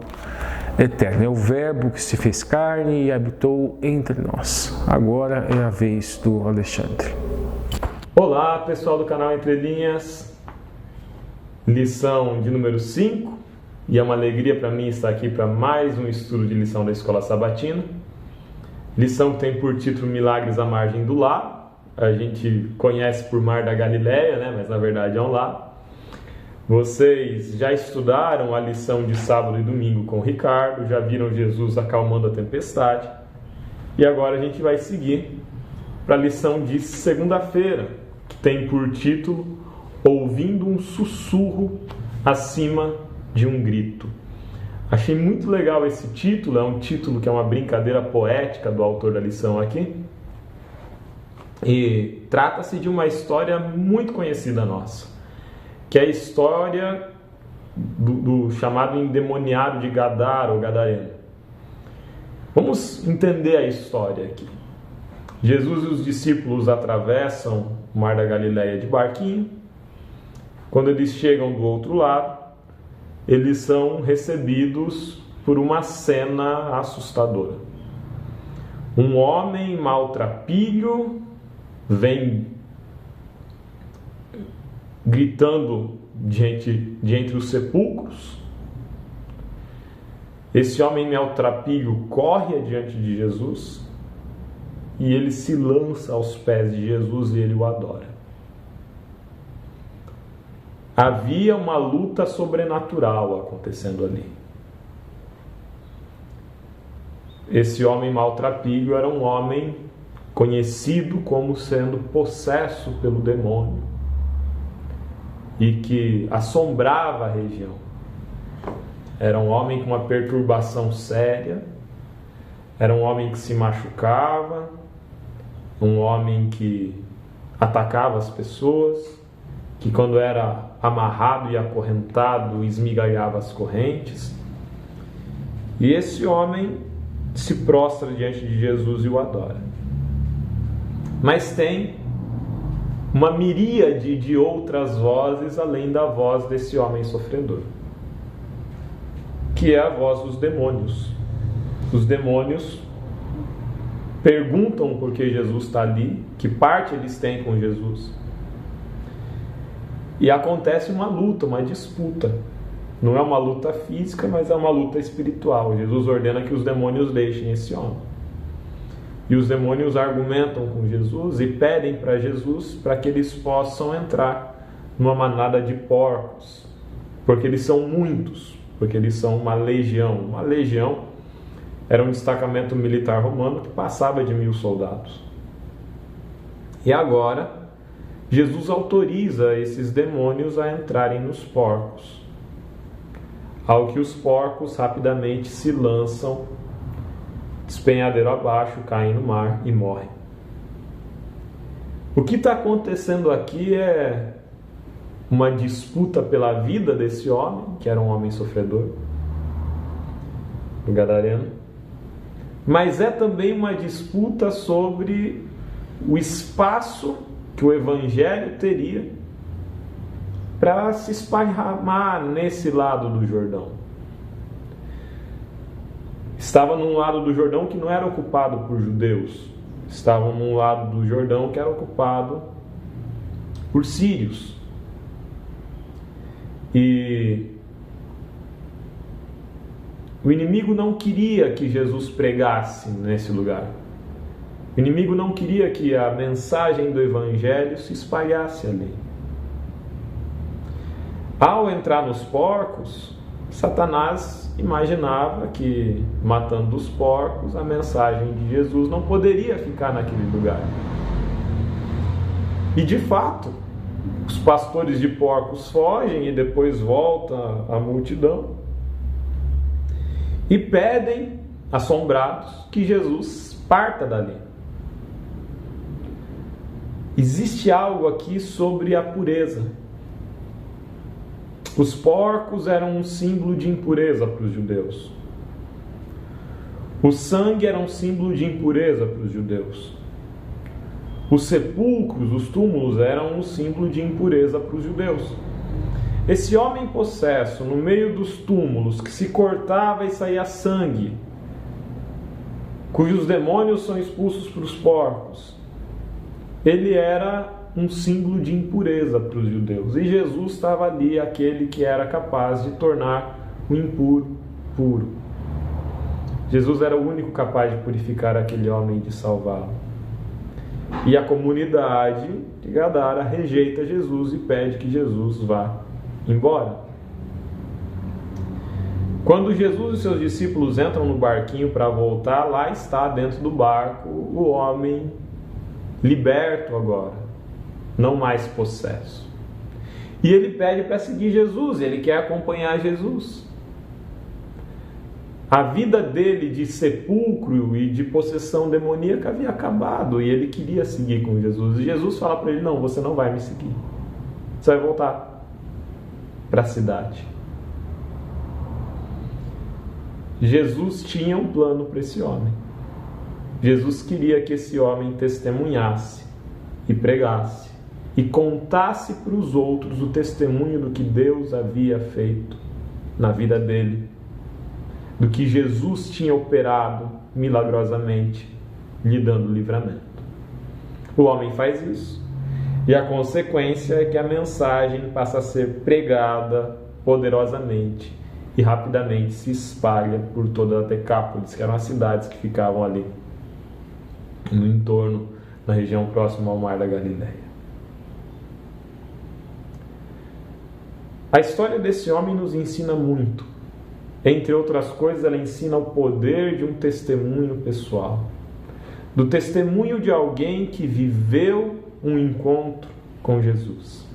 Speaker 2: Eterno. É o Verbo que se fez carne e habitou entre nós. Agora é a vez do Alexandre.
Speaker 3: Olá, pessoal do canal Entre Linhas. Lição de número 5, e é uma alegria para mim estar aqui para mais um estudo de lição da Escola Sabatina. Lição que tem por título Milagres à Margem do Lago. A gente conhece por Mar da Galileia, né? Mas na verdade é um lago. Vocês já estudaram a lição de sábado e domingo com o Ricardo, já viram Jesus acalmando a tempestade. E agora a gente vai seguir para a lição de segunda-feira, que tem por título Ouvindo um sussurro acima de um grito. Achei muito legal esse título, é um título que é uma brincadeira poética do autor da lição aqui. E trata-se de uma história muito conhecida nossa, que é a história do chamado endemoniado de Gadara ou Gadareno. Vamos entender a história aqui. Jesus e os discípulos atravessam o Mar da Galileia de barquinho. Quando eles chegam do outro lado, eles são recebidos por uma cena assustadora. Um homem maltrapilho vem gritando de entre os sepulcros. Esse homem maltrapilho corre adiante de Jesus e ele se lança aos pés de Jesus e ele o adora. Havia uma luta sobrenatural acontecendo ali. Esse homem maltrapilho era um homem conhecido como sendo possesso pelo demônio e que assombrava a região. Era um homem com uma perturbação séria, era um homem que se machucava, um homem que atacava as pessoas, que quando era amarrado e acorrentado esmigalhava as correntes. E esse homem se prostra diante de Jesus e o adora. Mas tem uma miríade de outras vozes além da voz desse homem sofredor, que é a voz dos demônios. Os demônios perguntam por que Jesus está ali, que parte eles têm com Jesus. E acontece uma luta, uma disputa. Não é uma luta física, mas é uma luta espiritual. Jesus ordena que os demônios deixem esse homem. E os demônios argumentam com Jesus e pedem para Jesus para que eles possam entrar numa manada de porcos, porque eles são muitos, porque eles são uma legião. Uma legião era um destacamento militar romano que passava de 1000 soldados. E agora, Jesus autoriza esses demônios a entrarem nos porcos, ao que os porcos rapidamente se lançam despenhadeiro abaixo, caem no mar e morrem. O que está acontecendo aqui é uma disputa pela vida desse homem, que era um homem sofredor, o gadareno, mas é também uma disputa sobre o espaço que o Evangelho teria para se esparramar nesse lado do Jordão. Estava num lado do Jordão que não era ocupado por judeus, estavam num lado do Jordão que era ocupado por sírios. E o inimigo não queria que Jesus pregasse nesse lugar. O inimigo não queria que a mensagem do Evangelho se espalhasse ali. Ao entrar nos porcos, Satanás imaginava que, matando os porcos, a mensagem de Jesus não poderia ficar naquele lugar. E de fato, os pastores de porcos fogem e depois volta a multidão e pedem, assombrados, que Jesus parta dali. Existe algo aqui sobre a pureza. Os porcos eram um símbolo de impureza para os judeus. O sangue era um símbolo de impureza para os judeus. Os sepulcros, os túmulos, eram um símbolo de impureza para os judeus. Esse homem possesso, no meio dos túmulos, que se cortava e saía sangue, cujos demônios são expulsos para os porcos, ele era um símbolo de impureza para os judeus. E Jesus estava ali, aquele que era capaz de tornar o impuro puro. Jesus era o único capaz de purificar aquele homem e de salvá-lo. E a comunidade de Gadara rejeita Jesus e pede que Jesus vá embora. Quando Jesus e seus discípulos entram no barquinho para voltar, lá está dentro do barco o homem liberto agora, não mais possesso. E ele pede para seguir Jesus, ele quer acompanhar Jesus. A vida dele de sepulcro e de possessão demoníaca havia acabado e ele queria seguir com Jesus. E Jesus fala para ele: não, você não vai me seguir. Você vai voltar para a cidade. Jesus tinha um plano para esse homem. Jesus queria que esse homem testemunhasse e pregasse e contasse para os outros o testemunho do que Deus havia feito na vida dele, do que Jesus tinha operado milagrosamente, lhe dando livramento. O homem faz isso, e a consequência é que a mensagem passa a ser pregada poderosamente e rapidamente se espalha por toda a Decápolis, que eram as cidades que ficavam ali no entorno, na região próxima ao Mar da Galileia. A história desse homem nos ensina muito. Entre outras coisas, ela ensina o poder de um testemunho pessoal, do testemunho de alguém que viveu um encontro com Jesus.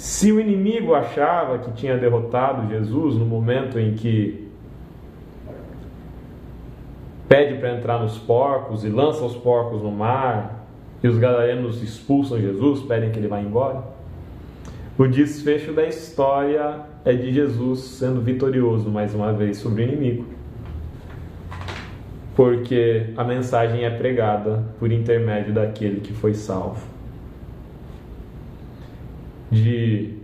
Speaker 3: Se o inimigo achava que tinha derrotado Jesus no momento em que pede para entrar nos porcos e lança os porcos no mar, e os gadarenos expulsam Jesus, pedem que ele vá embora, o desfecho da história é de Jesus sendo vitorioso mais uma vez sobre o inimigo. Porque a mensagem é pregada por intermédio daquele que foi salvo. De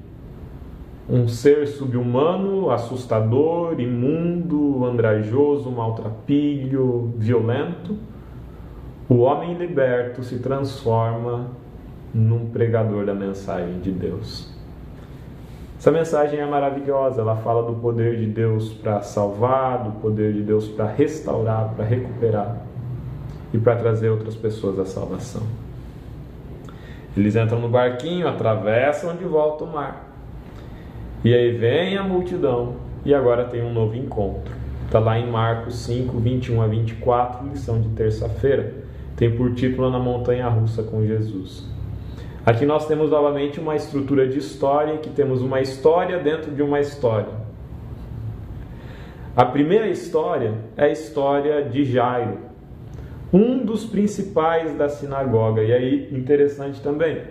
Speaker 3: um ser subhumano, assustador, imundo, andrajoso, maltrapilho, violento, o homem liberto se transforma num pregador da mensagem de Deus. Essa mensagem é maravilhosa, ela fala do poder de Deus para salvar, do poder de Deus para restaurar, para recuperar e para trazer outras pessoas à salvação. Eles entram no barquinho, atravessam de volta o mar. E aí vem a multidão e agora tem um novo encontro. Está lá em Marcos 5, 21 a 24, lição de terça-feira. Tem por título Na Montanha Russa com Jesus. Aqui nós temos novamente uma estrutura de história, que temos uma história dentro de uma história. A primeira história é a história de Jairo, um dos principais da sinagoga. E aí, interessante também,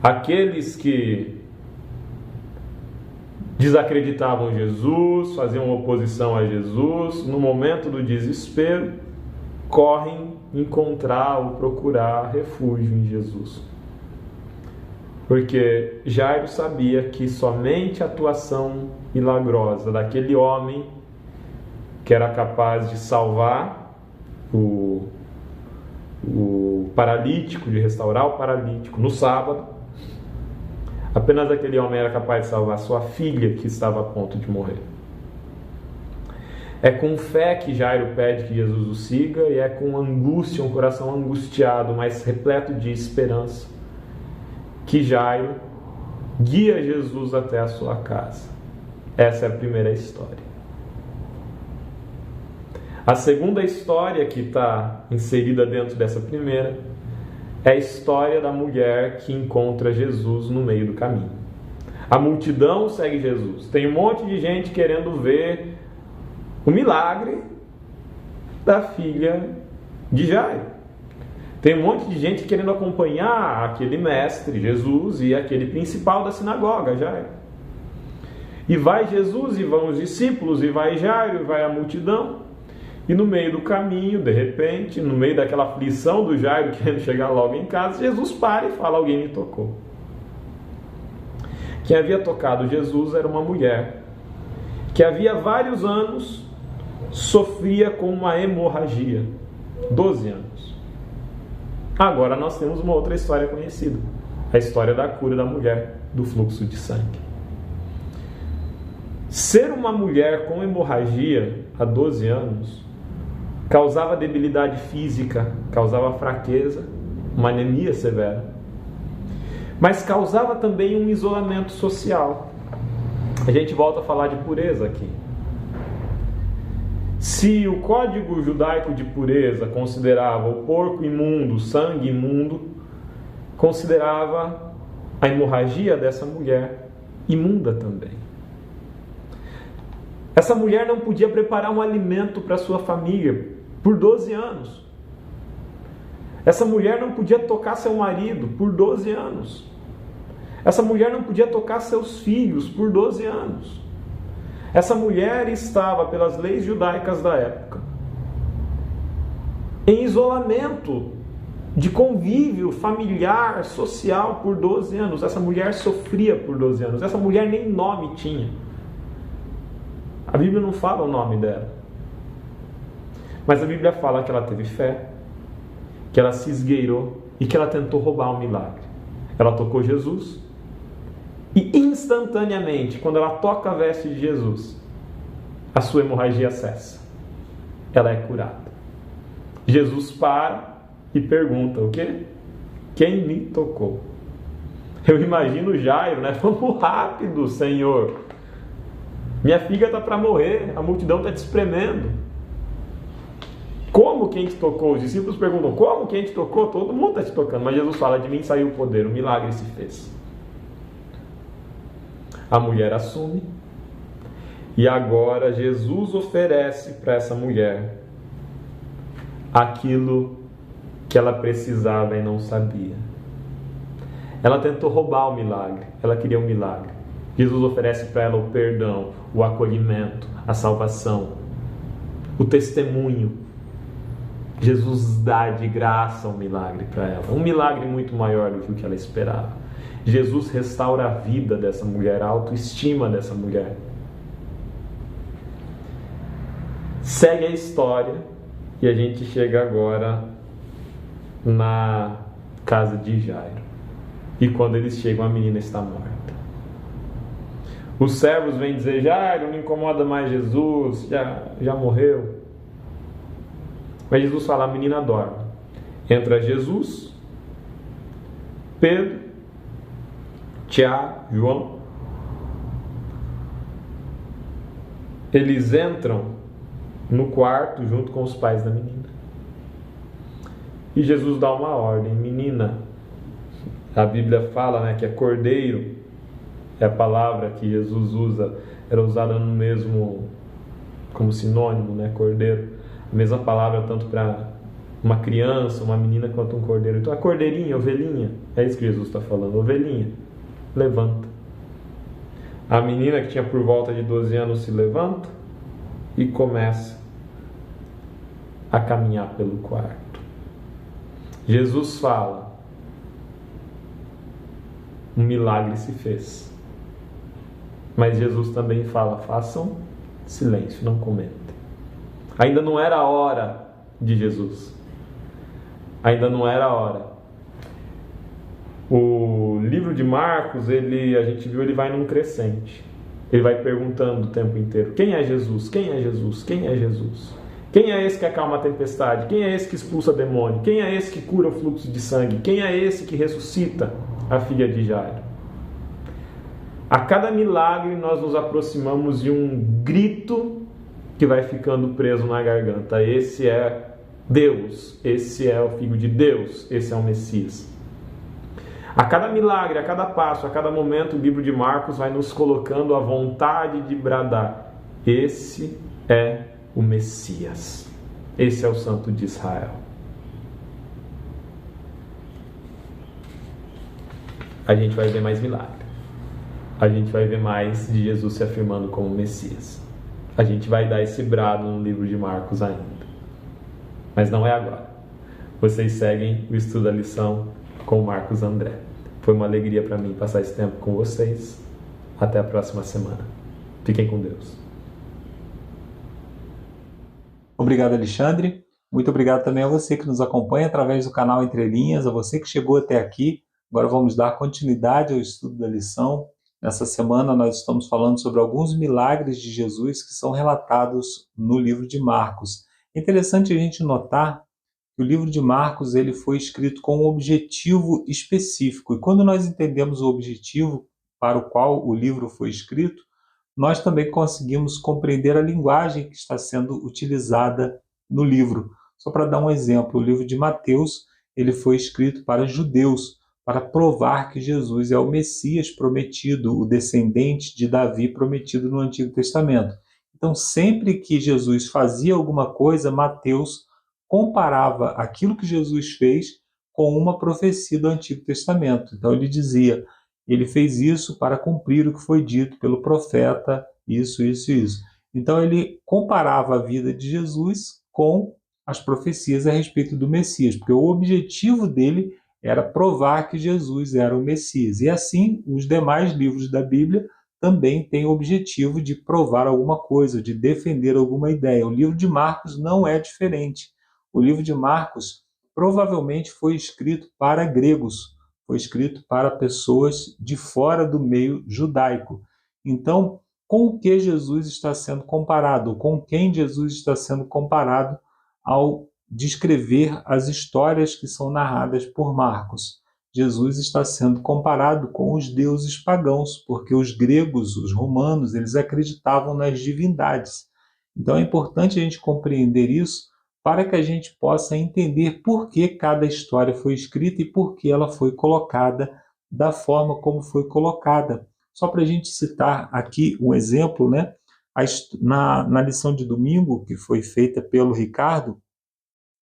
Speaker 3: aqueles que desacreditavam Jesus, faziam oposição a Jesus, no momento do desespero, correm encontrar ou procurar refúgio em Jesus. Porque Jairo sabia que somente a atuação milagrosa daquele homem, que era capaz de salvar o paralítico, de restaurar o paralítico no sábado, apenas aquele homem era capaz de salvar sua filha, que estava a ponto de morrer. É com fé que Jairo pede que Jesus o siga, e é com angústia, um coração angustiado, mas repleto de esperança, que Jairo guia Jesus até a sua casa. Essa é a primeira história. A segunda história que está inserida dentro dessa primeira é a história da mulher que encontra Jesus no meio do caminho. A multidão segue Jesus. Tem um monte de gente querendo ver o milagre da filha de Jairo. Tem um monte de gente querendo acompanhar aquele mestre, Jesus, e aquele principal da sinagoga, Jairo. E vai Jesus, e vão os discípulos, e vai Jairo, e vai a multidão. E no meio do caminho, de repente, no meio daquela aflição do Jairo querendo chegar logo em casa, Jesus para e fala: alguém me tocou. Quem havia tocado Jesus era uma mulher que havia vários anos sofria com uma hemorragia. 12 anos. Agora nós temos uma outra história conhecida. A história da cura da mulher do fluxo de sangue. Ser uma mulher com hemorragia há 12 anos causava debilidade física, causava fraqueza, uma anemia severa. Mas causava também um isolamento social. A gente volta a falar de pureza aqui. Se o código judaico de pureza considerava o porco imundo, o sangue imundo, considerava a hemorragia dessa mulher imunda também. Essa mulher não podia preparar um alimento para sua família por 12 anos. Essa mulher não podia tocar seu marido por 12 anos. Essa mulher não podia tocar seus filhos por 12 anos. Essa mulher estava, pelas leis judaicas da época, em isolamento de convívio familiar, social por 12 anos. Essa mulher sofria por 12 anos. Essa mulher nem nome tinha. A Bíblia não fala o nome dela. Mas a Bíblia fala que ela teve fé, que ela se esgueirou e que ela tentou roubar um milagre. Ela tocou Jesus e instantaneamente, quando ela toca a veste de Jesus, a sua hemorragia cessa. Ela é curada. Jesus para e pergunta: o quê? Quem me tocou? Eu imagino Jairo, né? Vamos rápido, Senhor. Minha filha está para morrer, a multidão está te espremendo. Como quem te tocou? Os discípulos perguntam: como quem te tocou? Todo mundo está te tocando. Mas Jesus fala: de mim saiu o poder, o milagre se fez. A mulher assume. E agora Jesus oferece para essa mulher aquilo que ela precisava e não sabia. Ela tentou roubar o milagre, ela queria um milagre. Jesus oferece para ela o perdão, o acolhimento, a salvação, o testemunho. Jesus dá de graça um milagre para ela, um milagre muito maior do que o que ela esperava. Jesus restaura a vida dessa mulher, a autoestima dessa mulher. Segue a história e a gente chega agora na casa de Jairo. E quando eles chegam, a menina está morta. Os servos vêm dizer: Jairo, não incomoda mais Jesus, já morreu. Mas Jesus fala: a menina dorme. Entra Jesus, Pedro, Tiago, João. Eles entram no quarto junto com os pais da menina. E Jesus dá uma ordem: menina. A Bíblia fala, que é cordeiro. É a palavra que Jesus usa, era usada no mesmo, como sinônimo, cordeiro. A mesma palavra tanto para uma criança, uma menina, quanto um cordeiro. Então a cordeirinha, ovelhinha, é isso que Jesus está falando. Ovelhinha, levanta. A menina que tinha por volta de 12 anos se levanta e começa a caminhar pelo quarto. Jesus fala: um milagre se fez. Mas Jesus também fala: façam silêncio, não comentem. Ainda não era a hora de Jesus. Ainda não era a hora. O livro de Marcos, a gente viu, ele vai num crescente. Ele vai perguntando o tempo inteiro: quem é Jesus? Quem é Jesus? Quem é Jesus? Quem é esse que acalma a tempestade? Quem é esse que expulsa demônio? Quem é esse que cura o fluxo de sangue? Quem é esse que ressuscita a filha de Jairo? A cada milagre nós nos aproximamos de um grito que vai ficando preso na garganta: esse é Deus, esse é o Filho de Deus, esse é o Messias. A cada milagre, a cada passo, a cada momento, o livro de Marcos vai nos colocando a vontade de bradar: esse é o Messias, esse é o Santo de Israel. A gente vai ver mais milagre. A gente vai ver mais de Jesus se afirmando como Messias. A gente vai dar esse brado no livro de Marcos ainda. Mas não é agora. Vocês seguem o estudo da lição com o Marcos André. Foi uma alegria para mim passar esse tempo com vocês. Até a próxima semana. Fiquem com Deus.
Speaker 4: Obrigado, Alexandre. Muito obrigado também a você que nos acompanha através do canal Entre Linhas, a você que chegou até aqui. Agora vamos dar continuidade ao estudo da lição. Nessa semana nós estamos falando sobre alguns milagres de Jesus que são relatados no livro de Marcos. É interessante a gente notar que o livro de Marcos ele foi escrito com um objetivo específico. E quando nós entendemos o objetivo para o qual o livro foi escrito, nós também conseguimos compreender a linguagem que está sendo utilizada no livro. Só para dar um exemplo, o livro de Mateus ele foi escrito para judeus, para provar que Jesus é o Messias prometido, o descendente de Davi prometido no Antigo Testamento. Então, sempre que Jesus fazia alguma coisa, Mateus comparava aquilo que Jesus fez com uma profecia do Antigo Testamento. Então, ele dizia: ele fez isso para cumprir o que foi dito pelo profeta, isso. Então, ele comparava a vida de Jesus com as profecias a respeito do Messias, porque o objetivo dele era provar que Jesus era o Messias. E assim, os demais livros da Bíblia também têm o objetivo de provar alguma coisa, de defender alguma ideia. O livro de Marcos não é diferente. O livro de Marcos provavelmente foi escrito para gregos, foi escrito para pessoas de fora do meio judaico. Então, com o que Jesus está sendo comparado? Com quem Jesus está sendo comparado ao descrever as histórias que são narradas por Marcos? Jesus está sendo comparado com os deuses pagãos, porque os gregos, os romanos, eles acreditavam nas divindades. Então é importante a gente compreender isso para que a gente possa entender por que cada história foi escrita e por que ela foi colocada da forma como foi colocada. Só para a gente citar aqui um exemplo, né? Na lição de domingo, que foi feita pelo Ricardo,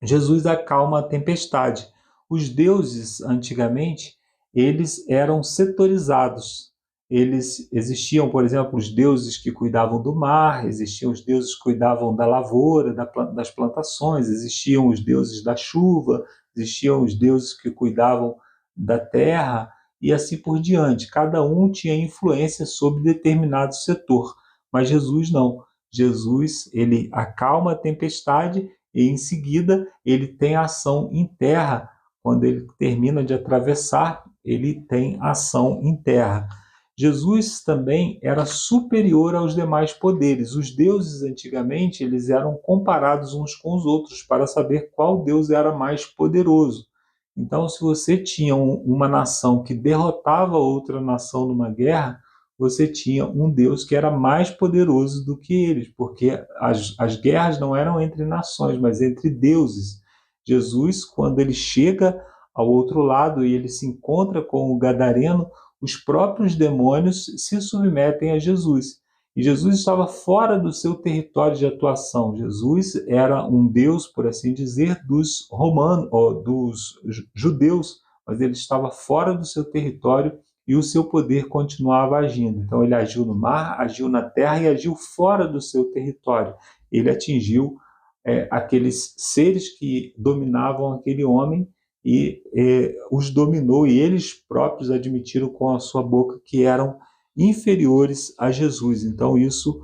Speaker 4: Jesus acalma a tempestade. Os deuses, antigamente, eles eram setorizados. Eles existiam, por exemplo, os deuses que cuidavam do mar, existiam os deuses que cuidavam da lavoura, das plantações, existiam os deuses da chuva, existiam os deuses que cuidavam da terra e assim por diante. Cada um tinha influência sobre determinado setor, mas Jesus não. Jesus, ele acalma a tempestade e, em seguida, ele tem ação em terra. Quando ele termina de atravessar, ele tem ação em terra. Jesus também era superior aos demais poderes. Os deuses, antigamente, eles eram comparados uns com os outros para saber qual deus era mais poderoso. Então, se você tinha uma nação que derrotava outra nação numa guerra, você tinha um Deus que era mais poderoso do que eles, porque as guerras não eram entre nações, mas entre deuses. Jesus, quando ele chega ao outro lado e ele se encontra com o gadareno, os próprios demônios se submetem a Jesus. E Jesus estava fora do seu território de atuação. Jesus era um Deus, por assim dizer, dos romanos, ou dos judeus, mas ele estava fora do seu território e o seu poder continuava agindo. Então ele agiu no mar, agiu na terra e agiu fora do seu território. Ele atingiu aqueles seres que dominavam aquele homem e os dominou, e eles próprios admitiram com a sua boca que eram inferiores a Jesus. Então isso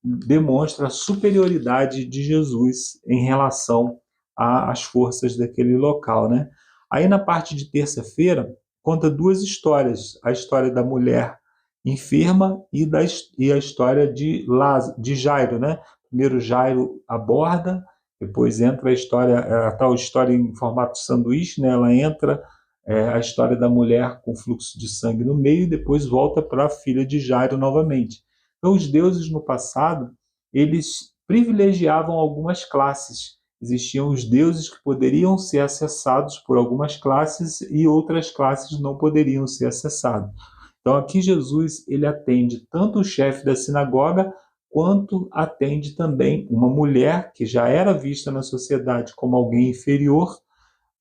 Speaker 4: demonstra a superioridade de Jesus em relação às forças daquele local, né? Aí na parte de terça-feira conta duas histórias: a história da mulher enferma e a história de Jairo, né? Primeiro Jairo aborda, depois entra a tal história em formato sanduíche, né? Ela entra a história da mulher com fluxo de sangue no meio e depois volta para a filha de Jairo novamente. Então os deuses no passado, eles privilegiavam algumas classes. Existiam os deuses que poderiam ser acessados por algumas classes e outras classes não poderiam ser acessadas. Então aqui Jesus ele atende tanto o chefe da sinagoga quanto atende também uma mulher que já era vista na sociedade como alguém inferior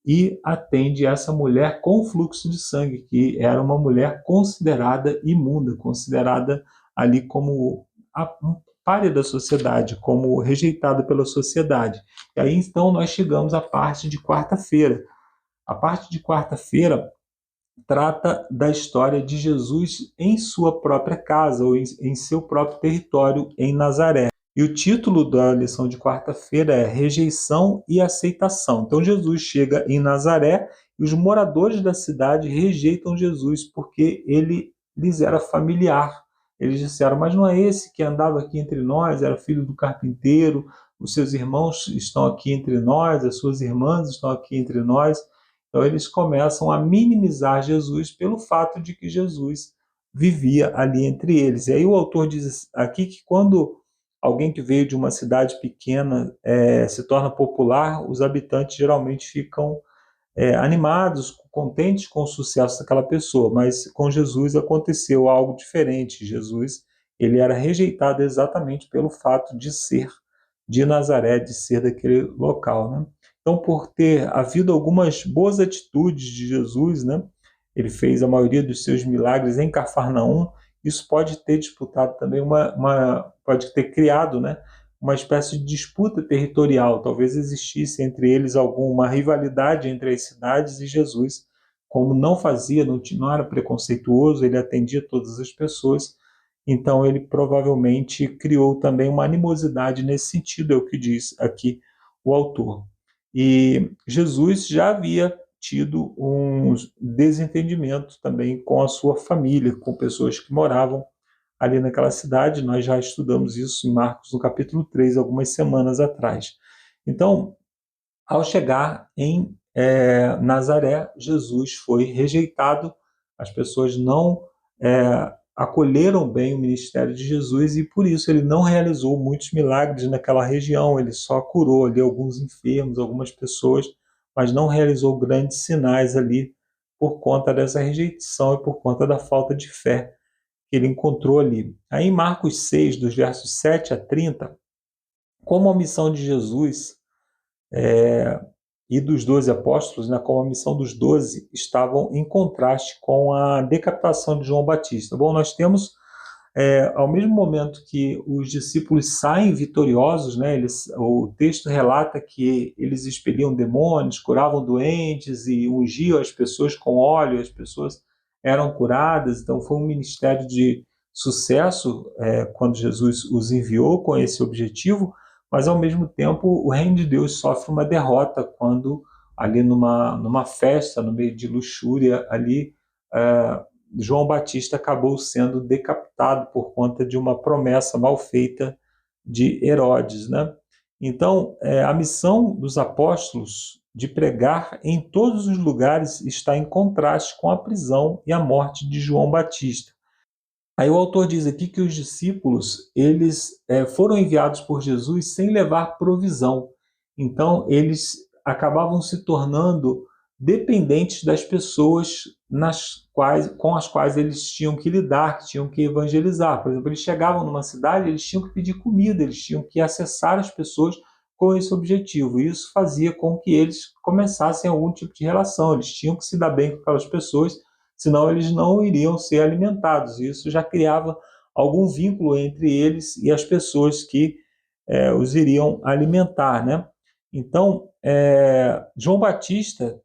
Speaker 4: e atende essa mulher com fluxo de sangue, que era uma mulher considerada imunda, considerada ali como um pária da sociedade, como rejeitada pela sociedade. E aí então nós chegamos à parte de quarta-feira. A parte de quarta-feira trata da história de Jesus em sua própria casa, ou em seu próprio território, em Nazaré. E o título da lição de quarta-feira é Rejeição e Aceitação. Então Jesus chega em Nazaré e os moradores da cidade rejeitam Jesus porque ele lhes era familiar. Eles disseram, mas não é esse que andava aqui entre nós, era filho do carpinteiro, os seus irmãos estão aqui entre nós, as suas irmãs estão aqui entre nós. Então eles começam a minimizar Jesus pelo fato de que Jesus vivia ali entre eles. E aí o autor diz aqui que quando alguém que veio de uma cidade pequena se torna popular, os habitantes geralmente ficam animados, contentes com o sucesso daquela pessoa, mas com Jesus aconteceu algo diferente. Jesus ele era rejeitado exatamente pelo fato de ser de Nazaré, de ser daquele local, né? Então, por ter havido algumas boas atitudes de Jesus, né? Ele fez a maioria dos seus milagres em Cafarnaum. Isso pode ter disputado também pode ter criado, né, uma espécie de disputa territorial. Talvez existisse entre eles alguma rivalidade entre as cidades, e Jesus, como não fazia, não era preconceituoso, ele atendia todas as pessoas, então ele provavelmente criou também uma animosidade nesse sentido, é o que diz aqui o autor. E Jesus já havia tido um desentendimento também com a sua família, com pessoas que moravam ali naquela cidade. Nós já estudamos isso em Marcos, no capítulo 3, algumas semanas atrás. Então, ao chegar em Nazaré, Jesus foi rejeitado, as pessoas não acolheram bem o ministério de Jesus e por isso ele não realizou muitos milagres naquela região, ele só curou ali alguns enfermos, algumas pessoas, mas não realizou grandes sinais ali por conta dessa rejeição e por conta da falta de fé que ele encontrou ali. Aí em Marcos 6, dos versos 7 a 30, como a missão de Jesus e dos 12 apóstolos, né, como a missão dos 12 estavam em contraste com a decapitação de João Batista. Bom, nós temos, ao mesmo momento que os discípulos saem vitoriosos, né, o texto relata que eles expeliam demônios, curavam doentes e ungiam as pessoas com óleo, as pessoas eram curadas. Então foi um ministério de sucesso quando Jesus os enviou com esse objetivo, mas ao mesmo tempo o reino de Deus sofre uma derrota quando ali numa festa, no meio de luxúria, ali João Batista acabou sendo decapitado por conta de uma promessa mal feita de Herodes, né? Então, a missão dos apóstolos de pregar em todos os lugares está em contraste com a prisão e a morte de João Batista. Aí o autor diz aqui que os discípulos eles foram enviados por Jesus sem levar provisão. Então, eles acabavam se tornando dependentes das pessoas com as quais eles tinham que lidar, que tinham que evangelizar. Por exemplo, eles chegavam numa cidade, eles tinham que pedir comida, eles tinham que acessar as pessoas com esse objetivo. E isso fazia com que eles começassem algum tipo de relação, eles tinham que se dar bem com aquelas pessoas, senão eles não iriam ser alimentados. Isso já criava algum vínculo entre eles e as pessoas que os iriam alimentar, né? Então, João Batista,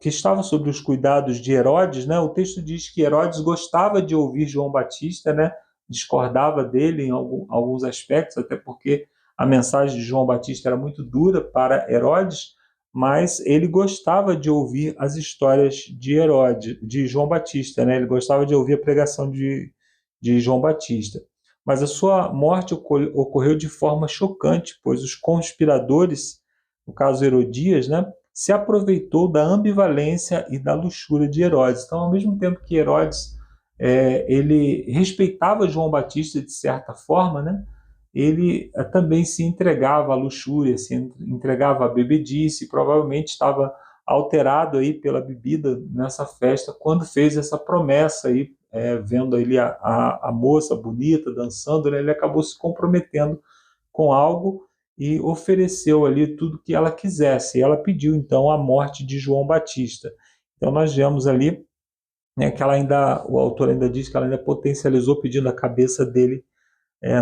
Speaker 4: que estava sob os cuidados de Herodes, né? O texto diz que Herodes gostava de ouvir João Batista, né? Discordava dele em alguns aspectos, até porque a mensagem de João Batista era muito dura para Herodes, mas ele gostava de ouvir as histórias de João Batista, né? Ele gostava de ouvir a pregação de João Batista. Mas a sua morte ocorreu de forma chocante, pois os conspiradores, no caso Herodias, né, se aproveitou da ambivalência e da luxúria de Herodes. Então, ao mesmo tempo que Herodes ele respeitava João Batista de certa forma, né, ele também se entregava à luxúria, se entregava à bebedice, provavelmente estava alterado aí pela bebida nessa festa, quando fez essa promessa aí, vendo ali a moça bonita dançando, né, ele acabou se comprometendo com algo e ofereceu ali tudo que ela quisesse. E ela pediu então a morte de João Batista. Então nós vemos ali, né, que o autor ainda diz que ela ainda potencializou pedindo a cabeça dele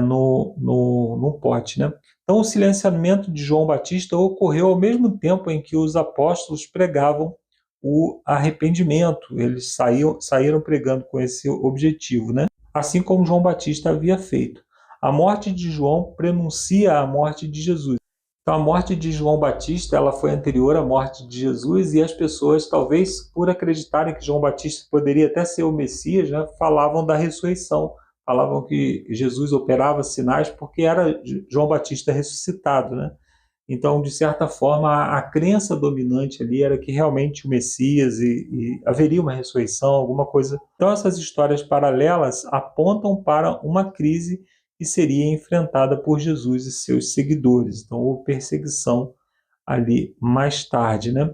Speaker 4: no pote, né? Então o silenciamento de João Batista ocorreu ao mesmo tempo em que os apóstolos pregavam o arrependimento. Eles saíram pregando com esse objetivo, né? Assim como João Batista havia feito. A morte de João prenuncia a morte de Jesus. Então a morte de João Batista ela foi anterior à morte de Jesus, e as pessoas, talvez por acreditarem que João Batista poderia até ser o Messias, né, falavam da ressurreição. Falavam que Jesus operava sinais porque era João Batista ressuscitado, né? Então, de certa forma, a crença dominante ali era que realmente o Messias e haveria uma ressurreição, alguma coisa. Então, essas histórias paralelas apontam para uma crise que seria enfrentada por Jesus e seus seguidores. Então, houve perseguição ali mais tarde, né?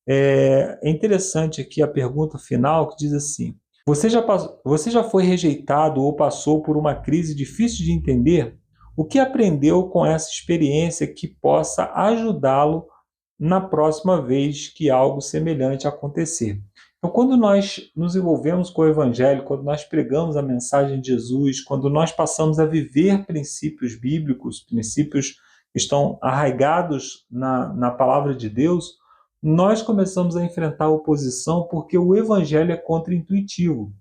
Speaker 4: É interessante aqui a pergunta final que diz assim: você já foi rejeitado ou passou por uma crise difícil de entender? O que aprendeu com essa experiência que possa ajudá-lo na próxima vez que algo semelhante acontecer? Então, quando nós nos envolvemos com o Evangelho, quando nós pregamos a mensagem de Jesus, quando nós passamos a viver princípios bíblicos, princípios que estão arraigados na palavra de Deus, nós começamos a enfrentar a oposição porque o Evangelho é contraintuitivo.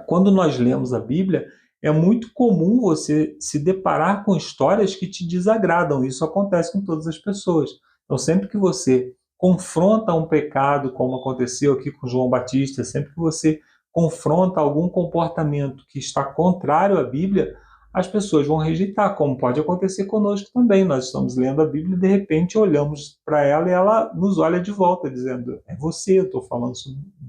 Speaker 4: Quando nós lemos a Bíblia, é muito comum você se deparar com histórias que te desagradam. Isso acontece com todas as pessoas. Então, sempre que você confronta um pecado, como aconteceu aqui com João Batista, sempre que você confronta algum comportamento que está contrário à Bíblia, as pessoas vão rejeitar, como pode acontecer conosco também. Nós estamos lendo a Bíblia e, de repente, olhamos para ela e ela nos olha de volta, dizendo: é você, eu estou falando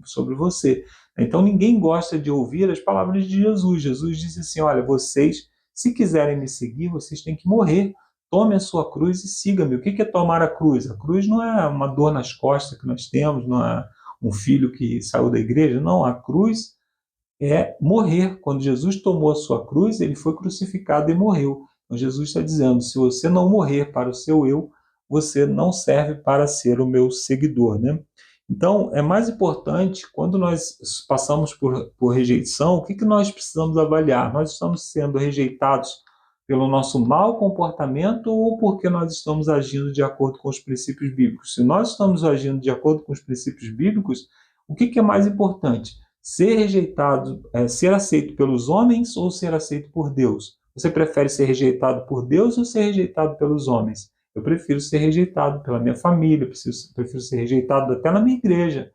Speaker 4: sobre você. Então, ninguém gosta de ouvir as palavras de Jesus. Jesus disse assim: olha, vocês, se quiserem me seguir, vocês têm que morrer. Tome a sua cruz e siga-me. O que é tomar a cruz? A cruz não é uma dor nas costas que nós temos, não é um filho que saiu da igreja. Não, a cruz é morrer. Quando Jesus tomou a sua cruz, ele foi crucificado e morreu. Então Jesus está dizendo, se você não morrer para o seu eu, você não serve para ser o meu seguidor, né? Então, é mais importante, quando nós passamos por rejeição, o que nós precisamos avaliar? Nós estamos sendo rejeitados pelo nosso mau comportamento ou porque nós estamos agindo de acordo com os princípios bíblicos? Se nós estamos agindo de acordo com os princípios bíblicos, o que é mais importante? Ser rejeitado, ser aceito pelos homens ou ser aceito por Deus? Você prefere ser rejeitado por Deus ou ser rejeitado pelos homens? Eu prefiro ser rejeitado pela minha família, prefiro ser rejeitado até na minha igreja,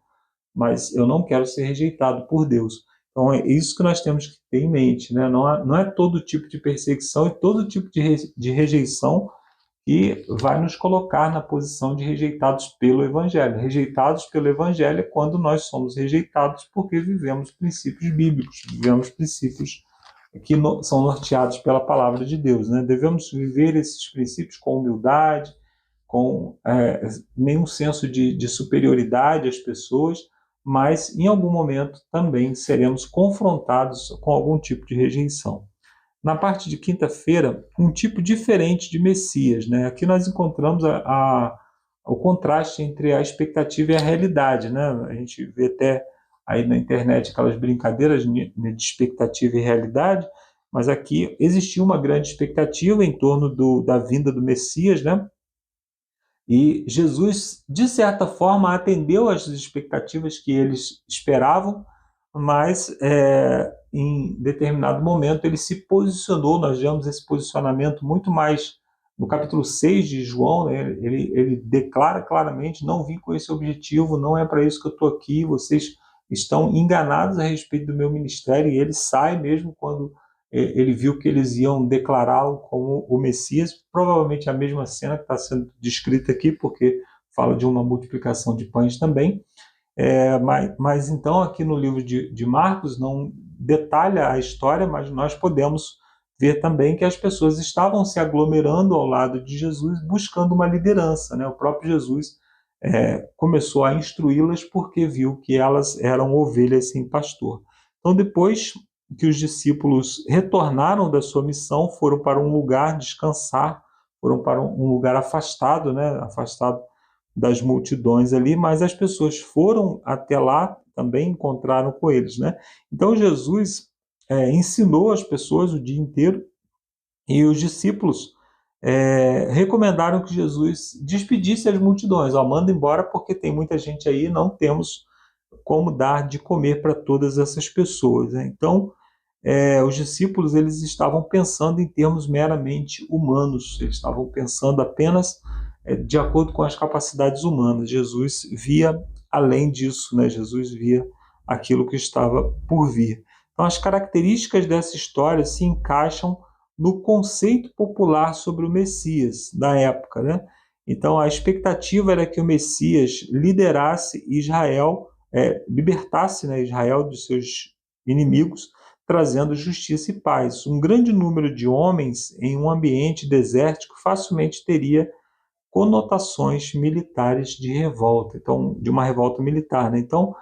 Speaker 4: mas eu não quero ser rejeitado por Deus. Então é isso que nós temos que ter em mente, né? Não é todo tipo de perseguição e todo tipo de rejeição que vai nos colocar na posição de rejeitados pelo Evangelho. Rejeitados pelo Evangelho é quando nós somos rejeitados porque vivemos princípios bíblicos, vivemos princípios que são norteados pela palavra de Deus, né? Devemos viver esses princípios com humildade, com nenhum senso de superioridade às pessoas, mas em algum momento também seremos confrontados com algum tipo de rejeição. Na parte de quinta-feira, um tipo diferente de Messias, né? Aqui nós encontramos o contraste entre a expectativa e a realidade, né? A gente vê até aí na internet aquelas brincadeiras de expectativa e realidade, mas aqui existia uma grande expectativa em torno da vinda do Messias, né? E Jesus, de certa forma, atendeu às expectativas que eles esperavam, mas em determinado momento ele se posicionou. Nós vemos esse posicionamento muito mais no capítulo 6 de João, né? Ele declara claramente: não vim com esse objetivo, não é para isso que eu estou aqui, vocês estão enganados a respeito do meu ministério. E ele sai mesmo quando ele viu que eles iam declará-lo como o Messias, provavelmente a mesma cena que está sendo descrita aqui, porque fala de uma multiplicação de pães também. Mas então aqui no livro de Marcos não detalha a história, mas nós podemos ver também que as pessoas estavam se aglomerando ao lado de Jesus, buscando uma liderança, né? O próprio Jesus começou a instruí-las porque viu que elas eram ovelhas sem pastor. Então, depois que os discípulos retornaram da sua missão, foram para um lugar descansar, foram para um lugar afastado, né? Afastado das multidões ali, mas as pessoas foram até lá, também encontraram com eles, né? Então Jesus ensinou as pessoas o dia inteiro, e os discípulos recomendaram que Jesus despedisse as multidões: manda embora porque tem muita gente aí, não temos como dar de comer para todas essas pessoas, né? Então os discípulos, eles estavam pensando em termos meramente humanos, eles estavam pensando apenas de acordo com as capacidades humanas. Jesus via além disso, né? Jesus via aquilo que estava por vir. Então, as características dessa história se encaixam no conceito popular sobre o Messias da época, né? Então, a expectativa era que o Messias liderasse Israel, libertasse, né, Israel dos seus inimigos, trazendo justiça e paz. Um grande número de homens em um ambiente desértico facilmente teria conotações militares de revolta, então, de uma revolta militar, né? Então,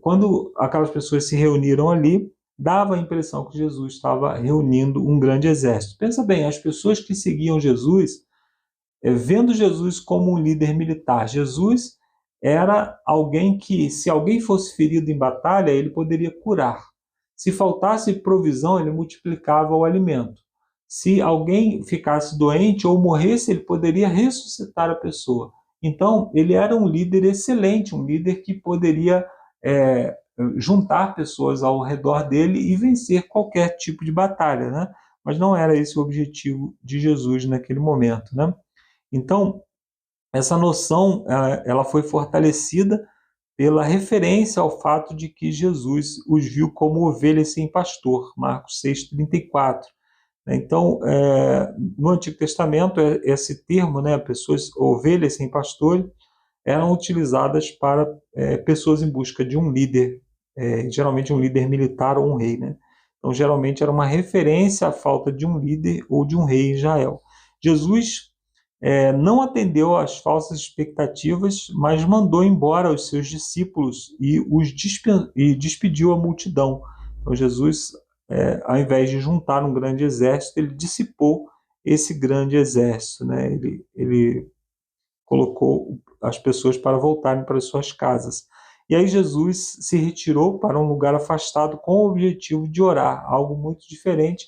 Speaker 4: quando aquelas pessoas se reuniram ali, dava a impressão que Jesus estava reunindo um grande exército. Pensa bem, as pessoas que seguiam Jesus, vendo Jesus como um líder militar, Jesus era alguém que, se alguém fosse ferido em batalha, ele poderia curar. Se faltasse provisão, ele multiplicava o alimento. Se alguém ficasse doente ou morresse, ele poderia ressuscitar a pessoa. Então, ele era um líder excelente, um líder que poderia juntar pessoas ao redor dele e vencer qualquer tipo de batalha, né? Mas não era esse o objetivo de Jesus naquele momento, né? Então, essa noção ela foi fortalecida pela referência ao fato de que Jesus os viu como ovelhas sem pastor, Marcos 6,34. Então, no Antigo Testamento, esse termo, né, pessoas, ovelhas sem pastor, eram utilizadas para pessoas em busca de um líder, geralmente um líder militar ou um rei, né? Então, geralmente era uma referência à falta de um líder ou de um rei em Israel. Jesus não atendeu às falsas expectativas, mas mandou embora os seus discípulos e despediu a multidão. Então Jesus, ao invés de juntar um grande exército, ele dissipou esse grande exército, né? Ele colocou as pessoas para voltarem para suas casas. E aí Jesus se retirou para um lugar afastado com o objetivo de orar, algo muito diferente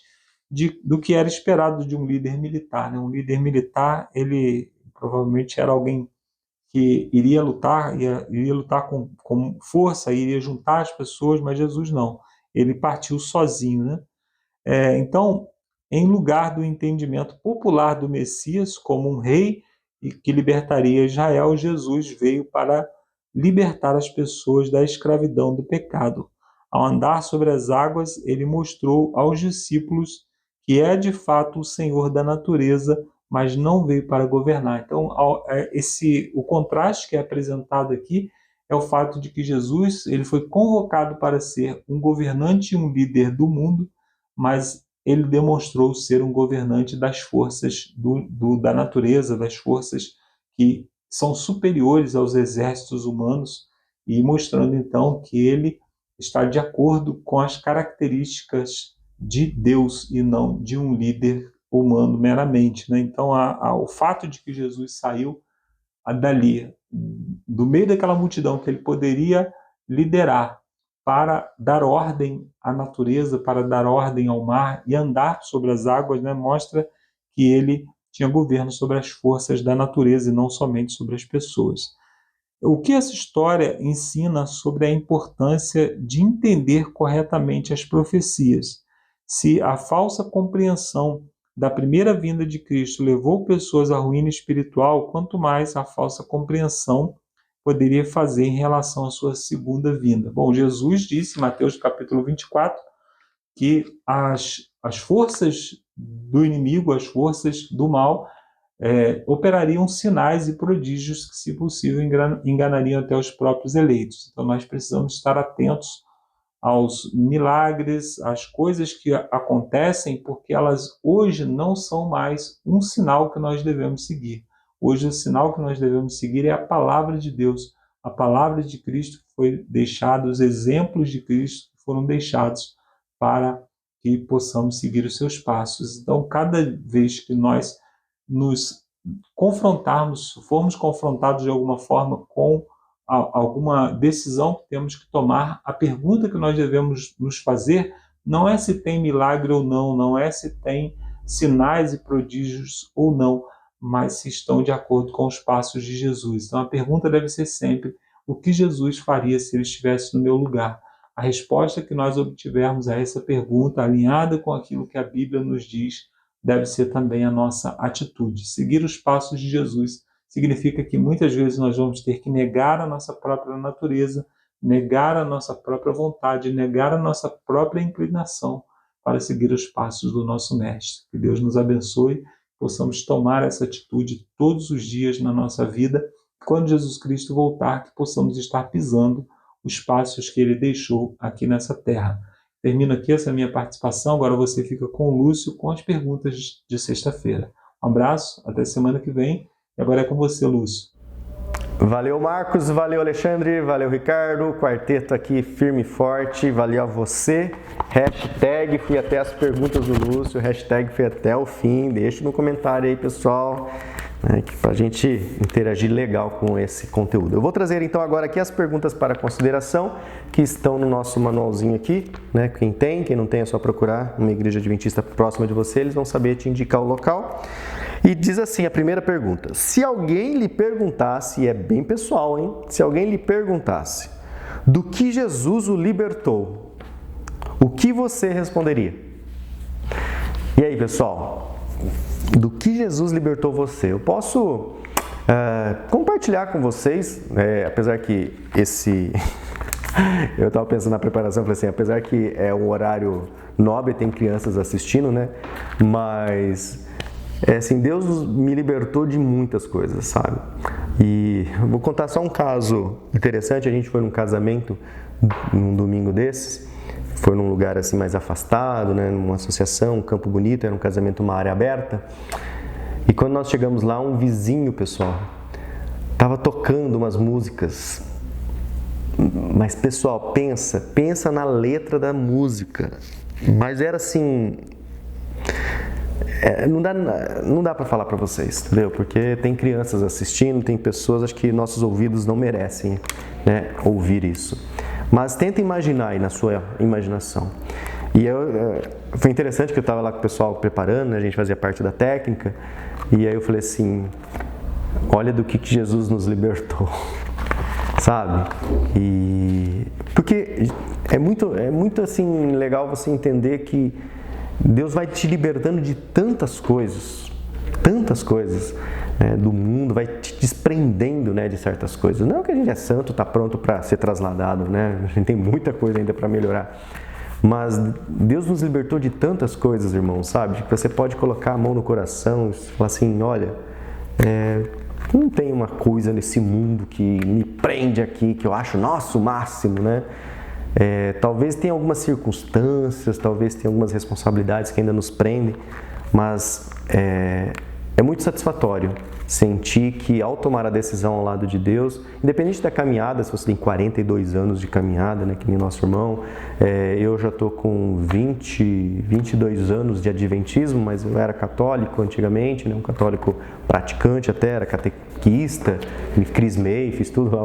Speaker 4: do que era esperado de um líder militar, né? Um líder militar, ele provavelmente era alguém que iria lutar com força, iria juntar as pessoas, mas Jesus não. Ele partiu sozinho, né? Então, em lugar do entendimento popular do Messias como um rei que libertaria Israel, Jesus veio para libertar as pessoas da escravidão do pecado. Ao andar sobre as águas, ele mostrou aos discípulos que é de fato o Senhor da natureza, mas não veio para governar. Então, o contraste que é apresentado aqui é o fato de que Jesus ele foi convocado para ser um governante e um líder do mundo, mas ele demonstrou ser um governante das forças da natureza, das forças que são superiores aos exércitos humanos, e mostrando então que ele está de acordo com as características de Deus e não de um líder humano meramente, né? Então, o fato de que Jesus saiu dali, do meio daquela multidão que ele poderia liderar, para dar ordem à natureza, para dar ordem ao mar e andar sobre as águas, né, mostra que ele tinha governo sobre as forças da natureza e não somente sobre as pessoas. O que essa história ensina sobre a importância de entender corretamente as profecias? Se a falsa compreensão da primeira vinda de Cristo levou pessoas à ruína espiritual, quanto mais a falsa compreensão poderia fazer em relação à sua segunda vinda. Bom, Jesus disse em Mateus capítulo 24 que as forças do inimigo, as forças do mal, operariam sinais e prodígios que, se possível, enganariam até os próprios eleitos. Então nós precisamos estar atentos aos milagres, às coisas que acontecem, porque elas hoje não são mais um sinal que nós devemos seguir. Hoje o sinal que nós devemos seguir é a palavra de Deus, a palavra de Cristo que foi deixada, os exemplos de Cristo que foram deixados para que possamos seguir os seus passos. Então, cada vez que nós nos formos confrontados de alguma forma com alguma decisão que temos que tomar, a pergunta que nós devemos nos fazer não é se tem milagre ou não, não é se tem sinais e prodígios ou não, mas se estão de acordo com os passos de Jesus. Então a pergunta deve ser sempre: o que Jesus faria se ele estivesse no meu lugar? A resposta que nós obtivermos a essa pergunta, alinhada com aquilo que a Bíblia nos diz, deve ser também a nossa atitude. Seguir os passos de Jesus significa que muitas vezes nós vamos ter que negar a nossa própria natureza, negar a nossa própria vontade, negar a nossa própria inclinação para seguir os passos do nosso Mestre. Que Deus nos abençoe, possamos tomar essa atitude todos os dias na nossa vida. Quando Jesus Cristo voltar, que possamos estar pisando os passos que Ele deixou aqui nessa terra. Termino aqui essa minha participação. Agora você fica com o Lúcio com as perguntas de sexta-feira. Um abraço, até semana que vem. E agora é com você, Lúcio.
Speaker 1: Valeu, Marcos, valeu, Alexandre, valeu, Ricardo, quarteto aqui firme e forte, valeu a você, hashtag fui até as perguntas do Lúcio, hashtag fui até o fim, deixa no comentário aí, pessoal, né, pra gente interagir legal com esse conteúdo. Eu vou trazer então agora aqui as perguntas para consideração, que estão no nosso manualzinho aqui, né, quem não tem é só procurar uma igreja adventista próxima de você, eles vão saber te indicar o local. E diz assim a primeira pergunta: se alguém lhe perguntasse, e é bem pessoal, hein? Se alguém lhe perguntasse do que Jesus o libertou, o que você responderia? E aí, pessoal, do que Jesus libertou você? Eu posso compartilhar com vocês, apesar que eu estava pensando na preparação, falei assim, apesar que é um horário nobre, tem crianças assistindo, né? Mas assim, Deus me libertou de muitas coisas, sabe? E eu vou contar só um caso interessante. A gente foi num casamento num domingo desses, foi num lugar assim mais afastado, né? Numa associação, um campo bonito, era um casamento, uma área aberta. E quando nós chegamos lá, um vizinho, pessoal, estava tocando umas músicas. Mas, pessoal, pensa na letra da música. Mas era assim... não dá para falar para vocês, entendeu? Porque tem crianças assistindo, tem pessoas, acho que nossos ouvidos não merecem, né, ouvir isso. Mas tenta imaginar aí na sua imaginação. E foi interessante que eu estava lá com o pessoal preparando, né, a gente fazia parte da técnica, e aí eu falei assim, olha do que Jesus nos libertou, sabe? E porque é muito assim legal você entender que Deus vai te libertando de tantas coisas, né, do mundo, vai te desprendendo, né, de certas coisas. Não que a gente é santo, está pronto para ser trasladado, né? A gente tem muita coisa ainda para melhorar. Mas Deus nos libertou de tantas coisas, irmãos, sabe? Que você pode colocar a mão no coração e falar assim, olha, não tem uma coisa nesse mundo que me prende aqui, que eu acho, nossa, o máximo, né? Talvez tenha algumas circunstâncias, talvez tenha algumas responsabilidades que ainda nos prendem, mas é muito satisfatório sentir que ao tomar a decisão ao lado de Deus, independente da caminhada, se você tem 42 anos de caminhada, né, que nem nosso irmão, eu já estou com 22 anos de adventismo, mas eu era católico antigamente, né, um católico praticante até, era catequista, me crismei, fiz tudo lá,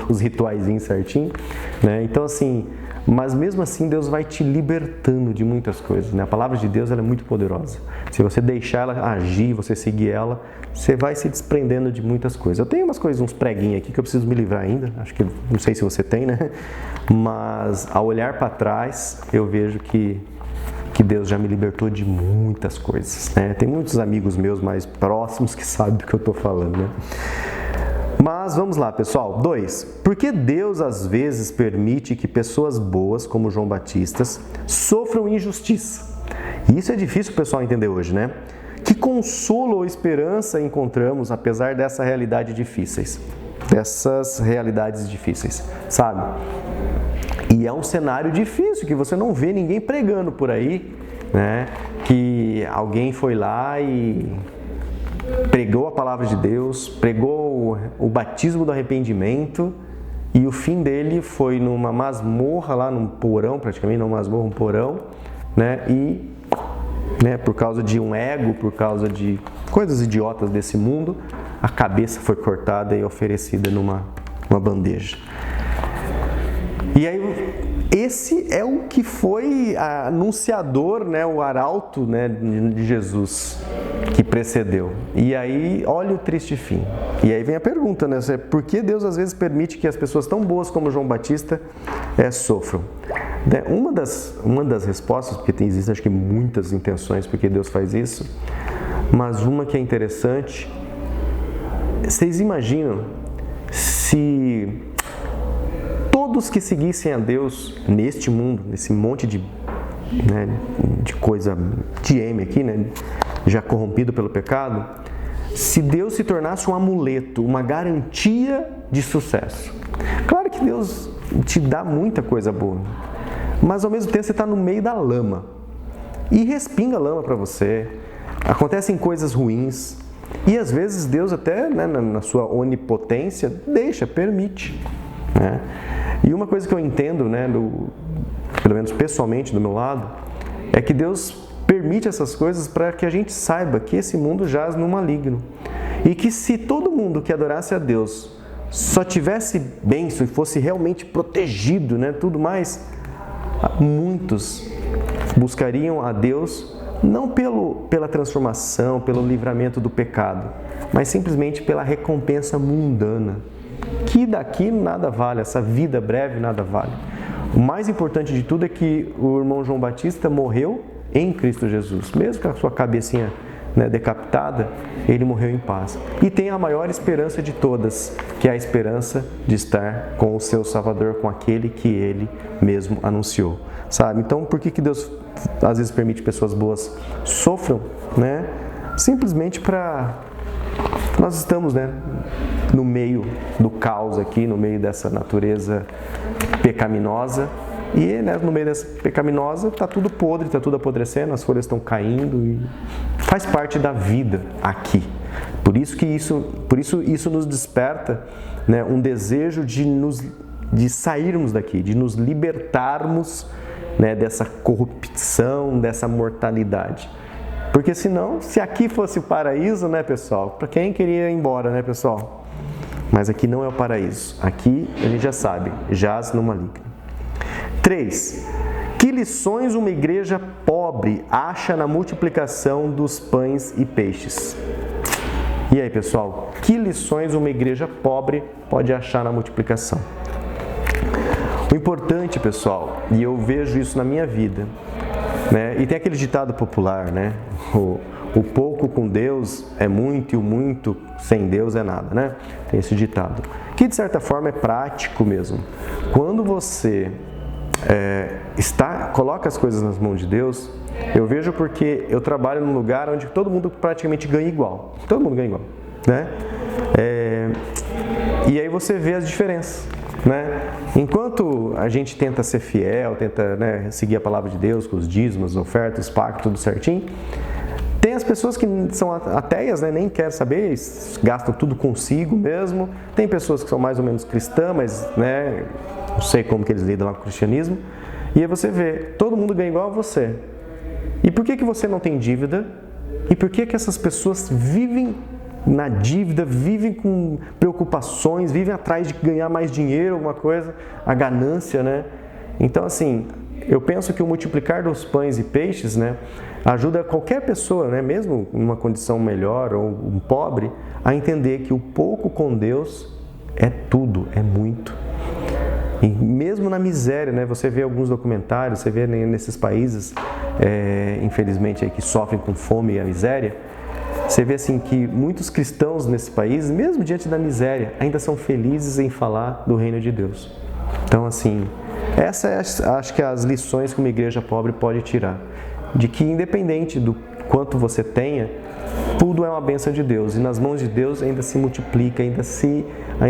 Speaker 1: os rituaizinhos certinho, né? Então assim, mas mesmo assim Deus vai te libertando de muitas coisas, né? A palavra de Deus ela é muito poderosa. Se você deixar ela agir, você seguir ela, você vai se desprendendo de muitas coisas. Eu tenho umas coisas, uns preguinhos aqui que eu preciso me livrar ainda, acho que, não sei se você tem, né? Mas ao olhar para trás, eu vejo que Deus já me libertou de muitas coisas, né? Tem muitos amigos meus mais próximos que sabem do que eu estou falando, né? Mas vamos lá, pessoal. 2. Por que Deus às vezes permite que pessoas boas, como João Batista, sofram injustiça? E isso é difícil o pessoal entender hoje, né? Que consolo ou esperança encontramos apesar dessas realidades difíceis, sabe? E é um cenário difícil, que você não vê ninguém pregando por aí, né? Que alguém foi lá e pregou a palavra de Deus, pregou o batismo do arrependimento e o fim dele foi numa masmorra lá, num porão, praticamente, não masmorra, um porão, né? E, né, por causa de um ego, por causa de coisas idiotas desse mundo, a cabeça foi cortada e oferecida numa bandeja. E aí, esse é o que foi anunciador, né, o arauto, né, de Jesus que precedeu. E aí, olha o triste fim. E aí vem a pergunta, né, por que Deus às vezes permite que as pessoas tão boas como João Batista sofram? Uma das respostas, porque existem acho que muitas intenções porque Deus faz isso, mas uma que é interessante, vocês imaginam se todos que seguissem a Deus neste mundo, nesse monte de coisa de M aqui, né, já corrompido pelo pecado, se Deus se tornasse um amuleto, uma garantia de sucesso. Claro que Deus te dá muita coisa boa, mas ao mesmo tempo você está no meio da lama e respinga lama para você, acontecem coisas ruins e às vezes Deus até, né, na sua onipotência permite, né? E uma coisa que eu entendo, né, pelo menos pessoalmente do meu lado, é que Deus permite essas coisas para que a gente saiba que esse mundo jaz no maligno. E que se todo mundo que adorasse a Deus só tivesse bênção e fosse realmente protegido, né, tudo mais, muitos buscariam a Deus não pela transformação, pelo livramento do pecado, mas simplesmente pela recompensa mundana. Que daqui nada vale, essa vida breve nada vale. O mais importante de tudo é que o irmão João Batista morreu em Cristo Jesus. Mesmo com a sua cabecinha, né, decapitada, ele morreu em paz. E tem a maior esperança de todas, que é a esperança de estar com o seu Salvador, com aquele que ele mesmo anunciou. Sabe? Então, por que Deus às vezes permite pessoas boas sofram, né? Simplesmente para... Nós estamos, né, no meio do caos aqui, no meio dessa natureza pecaminosa, E né, no meio dessa pecaminosa está tudo podre, está tudo apodrecendo, as folhas estão caindo e faz parte da vida aqui. Por isso isso nos desperta, né, um desejo de sairmos daqui, de nos libertarmos, né, dessa corrupção, dessa mortalidade. Porque senão, se aqui fosse o paraíso, né, pessoal? Para quem queria ir embora, né, pessoal? Mas aqui não é o paraíso. Aqui a gente já sabe, jaz no maligno. 3. Que lições uma igreja pobre acha na multiplicação dos pães e peixes? E aí, pessoal, que lições uma igreja pobre pode achar na multiplicação? O importante, pessoal, e eu vejo isso na minha vida, né? E tem aquele ditado popular, né? O pouco com Deus é muito e o muito sem Deus é nada, né? Tem esse ditado, que de certa forma é prático mesmo. Quando você coloca as coisas nas mãos de Deus, eu vejo porque eu trabalho num lugar onde todo mundo praticamente ganha igual. Todo mundo ganha igual, né? E aí você vê as diferenças, né? Enquanto a gente tenta ser fiel, tenta, né, seguir a palavra de Deus com os dízimos, ofertas, pactos, tudo certinho, tem as pessoas que são ateias, né, nem querem saber, gastam tudo consigo mesmo. Tem pessoas que são mais ou menos cristãs, mas né, não sei como que eles lidam lá com o cristianismo. E aí você vê, todo mundo ganha igual a você. E por que você não tem dívida? E por que essas pessoas vivem na dívida, vivem com preocupações, vivem atrás de ganhar mais dinheiro, alguma coisa, a ganância, né? Então, assim, eu penso que o multiplicar dos pães e peixes, né, ajuda qualquer pessoa, né, mesmo numa condição melhor ou um pobre, a entender que o pouco com Deus é tudo, é muito. E mesmo na miséria, né, você vê alguns documentários, você vê nesses países, infelizmente, aí, que sofrem com fome e a miséria, você vê assim que muitos cristãos nesse país, mesmo diante da miséria, ainda são felizes em falar do reino de Deus. Então, assim, acho que as lições que uma igreja pobre pode tirar, de que independente do quanto você tenha, tudo é uma bênção de Deus e nas mãos de Deus ainda se multiplica, ainda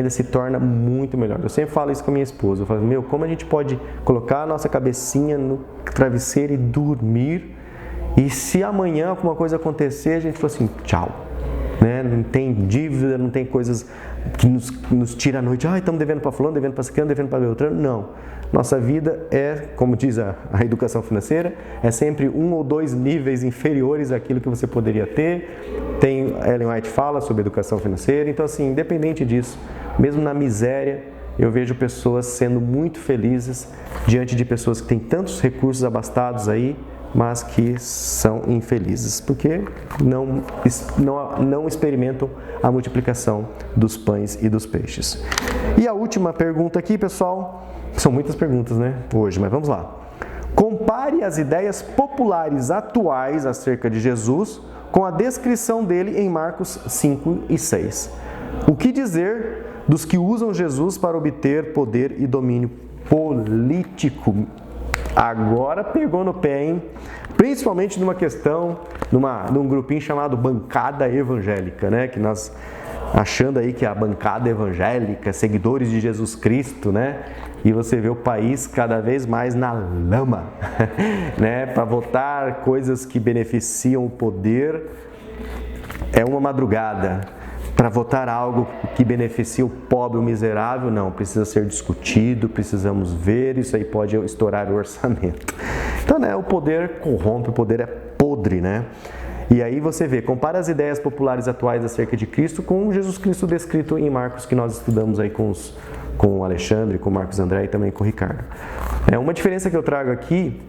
Speaker 1: se torna muito melhor. Eu sempre falo isso com a minha esposa, eu falo, como a gente pode colocar a nossa cabecinha no travesseiro e dormir, e se amanhã alguma coisa acontecer, a gente fala assim, tchau, né? Não tem dívida, não tem coisas que nos tira a noite, estamos devendo para fulano, devendo para ciclano, devendo para Beltrano, não. Nossa vida é, como diz a educação financeira, é sempre 1 ou 2 níveis inferiores àquilo que você poderia ter. Ellen White fala sobre educação financeira, então assim, independente disso, mesmo na miséria, eu vejo pessoas sendo muito felizes diante de pessoas que têm tantos recursos abastados aí, mas que são infelizes, porque não experimentam a multiplicação dos pães e dos peixes. E a última pergunta aqui, pessoal, são muitas perguntas, né, hoje, mas vamos lá. Compare as ideias populares atuais acerca de Jesus com a descrição dele em Marcos 5 e 6. O que dizer dos que usam Jesus para obter poder e domínio político? Agora pegou no pé, hein? Principalmente numa questão, num grupinho chamado Bancada Evangélica, né? Que nós achando aí que a bancada evangélica, seguidores de Jesus Cristo, né? E você vê o país cada vez mais na lama, né? Para votar coisas que beneficiam o poder é uma madrugada. Para votar algo que beneficia o pobre, o miserável, não, precisa ser discutido, precisamos ver, isso aí pode estourar o orçamento. Então, né, o poder corrompe, o poder é podre, né? E aí você vê, compara as ideias populares atuais acerca de Cristo com Jesus Cristo descrito em Marcos, que nós estudamos aí com o Alexandre, com o Marcos André e também com o Ricardo. Uma diferença que eu trago aqui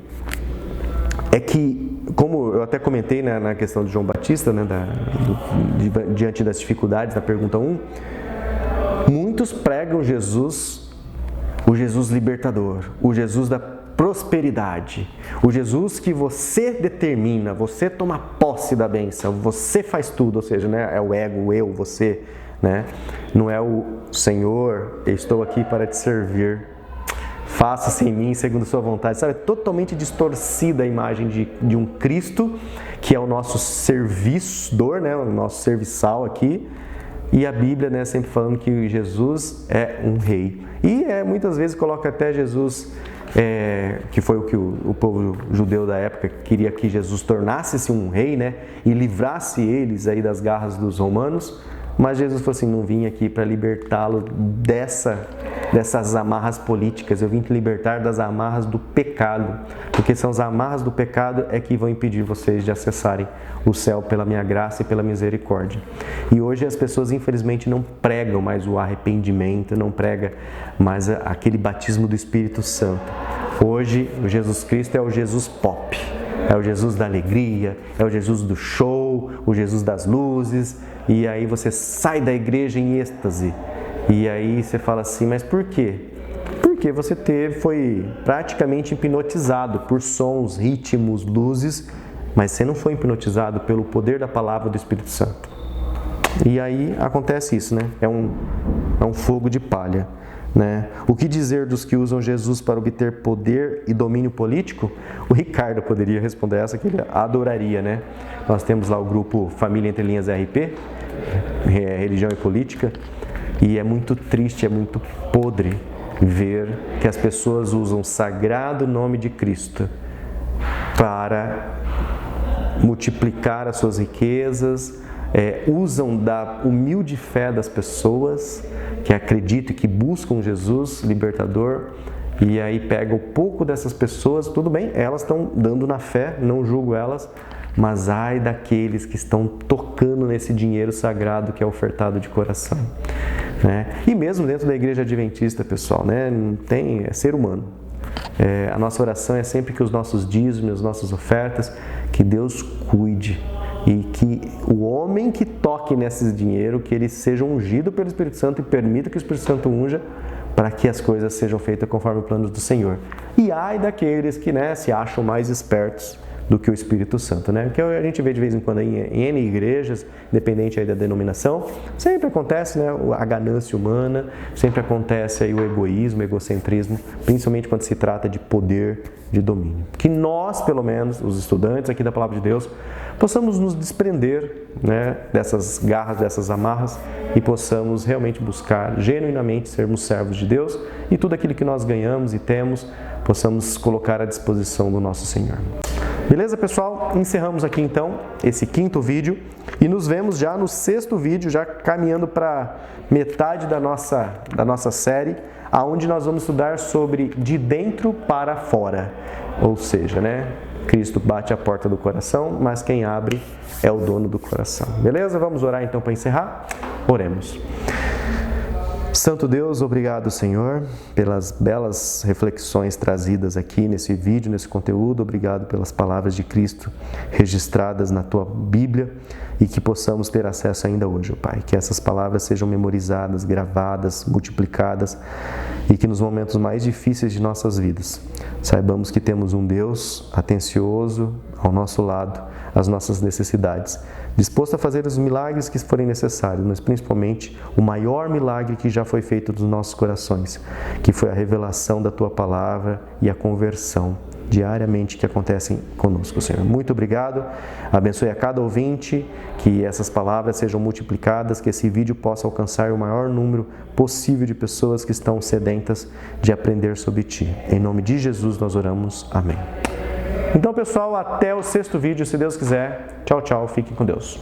Speaker 1: é que, como eu até comentei, né, na questão de João Batista, né, diante das dificuldades da pergunta 1, muitos pregam Jesus, o Jesus libertador, o Jesus da prosperidade, o Jesus que você determina, você toma posse da bênção, você faz tudo, ou seja, né, é o ego, o eu, você, né, não é o Senhor, eu estou aqui para te servir. Faça-se em mim segundo sua vontade. Sabe, é totalmente distorcida a imagem de um Cristo, que é o nosso servidor, né, o nosso serviçal aqui. E a Bíblia, né, sempre falando que Jesus é um rei. E muitas vezes coloca até Jesus que foi o que o povo judeu da época queria que Jesus tornasse-se um rei, né? E livrasse eles aí das garras dos romanos. Mas Jesus falou assim, não vim aqui para libertá-lo dessas amarras políticas, eu vim te libertar das amarras do pecado, porque são as amarras do pecado é que vão impedir vocês de acessarem o céu pela minha graça e pela misericórdia. E hoje as pessoas infelizmente não pregam mais o arrependimento, não pregam mais aquele batismo do Espírito Santo. Hoje o Jesus Cristo é o Jesus pop, é o Jesus da alegria, é o Jesus do show, o Jesus das luzes. E aí você sai da igreja em êxtase. E aí você fala assim, mas por quê? Porque você foi praticamente hipnotizado por sons, ritmos, luzes, mas você não foi hipnotizado pelo poder da palavra do Espírito Santo. E aí acontece isso, né? É um fogo de palha. Né? O que dizer dos que usam Jesus para obter poder e domínio político? O Ricardo poderia responder essa, que ele adoraria, né? Nós temos lá o grupo Família Entre Linhas RP, Religião e Política, e é muito triste, é muito podre ver que as pessoas usam o sagrado nome de Cristo para multiplicar as suas riquezas, usam da humilde fé das pessoas que acreditam e que buscam Jesus libertador, e aí pega um pouco dessas pessoas, tudo bem, elas estão dando na fé, não julgo elas, mas ai daqueles que estão tocando nesse dinheiro sagrado que é ofertado de coração. Né? E mesmo dentro da igreja adventista, pessoal, né? Não tem, é ser humano. A nossa oração é sempre que os nossos dízimos, as nossas ofertas, que Deus cuide e que o homem que toque nesse dinheiro, que ele seja ungido pelo Espírito Santo e permita que o Espírito Santo unja para que as coisas sejam feitas conforme o plano do Senhor. E ai daqueles que, né, se acham mais espertos do que o Espírito Santo, né? Que a gente vê de vez em quando em N igrejas, independente aí da denominação, sempre acontece, né, a ganância humana, sempre acontece aí o egoísmo, o egocentrismo, principalmente quando se trata de poder, de domínio. Que nós, pelo menos, os estudantes aqui da Palavra de Deus, possamos nos desprender, né, dessas garras, dessas amarras e possamos realmente buscar genuinamente sermos servos de Deus e tudo aquilo que nós ganhamos e temos, possamos colocar à disposição do nosso Senhor. Beleza, pessoal? Encerramos aqui então esse 5º vídeo e nos vemos já no 6º vídeo, já caminhando para metade da nossa série, aonde nós vamos estudar sobre de dentro para fora. Ou seja, né? Cristo bate a porta do coração, mas quem abre é o dono do coração. Beleza? Vamos orar então para encerrar? Oremos. Santo Deus, obrigado, Senhor, pelas belas reflexões trazidas aqui nesse vídeo, nesse conteúdo. Obrigado pelas palavras de Cristo registradas na Tua Bíblia e que possamos ter acesso ainda hoje, Pai. Que essas palavras sejam memorizadas, gravadas, multiplicadas e que nos momentos mais difíceis de nossas vidas saibamos que temos um Deus atencioso ao nosso lado, às nossas necessidades, disposto a fazer os milagres que forem necessários, mas principalmente o maior milagre que já foi feito nos nossos corações, que foi a revelação da Tua Palavra e a conversão diariamente que acontecem conosco, Senhor. Muito obrigado, abençoe a cada ouvinte, que essas palavras sejam multiplicadas, que esse vídeo possa alcançar o maior número possível de pessoas que estão sedentas de aprender sobre Ti. Em nome de Jesus nós oramos. Amém. Então, pessoal, até o 6º vídeo, se Deus quiser. Tchau, tchau. Fiquem com Deus.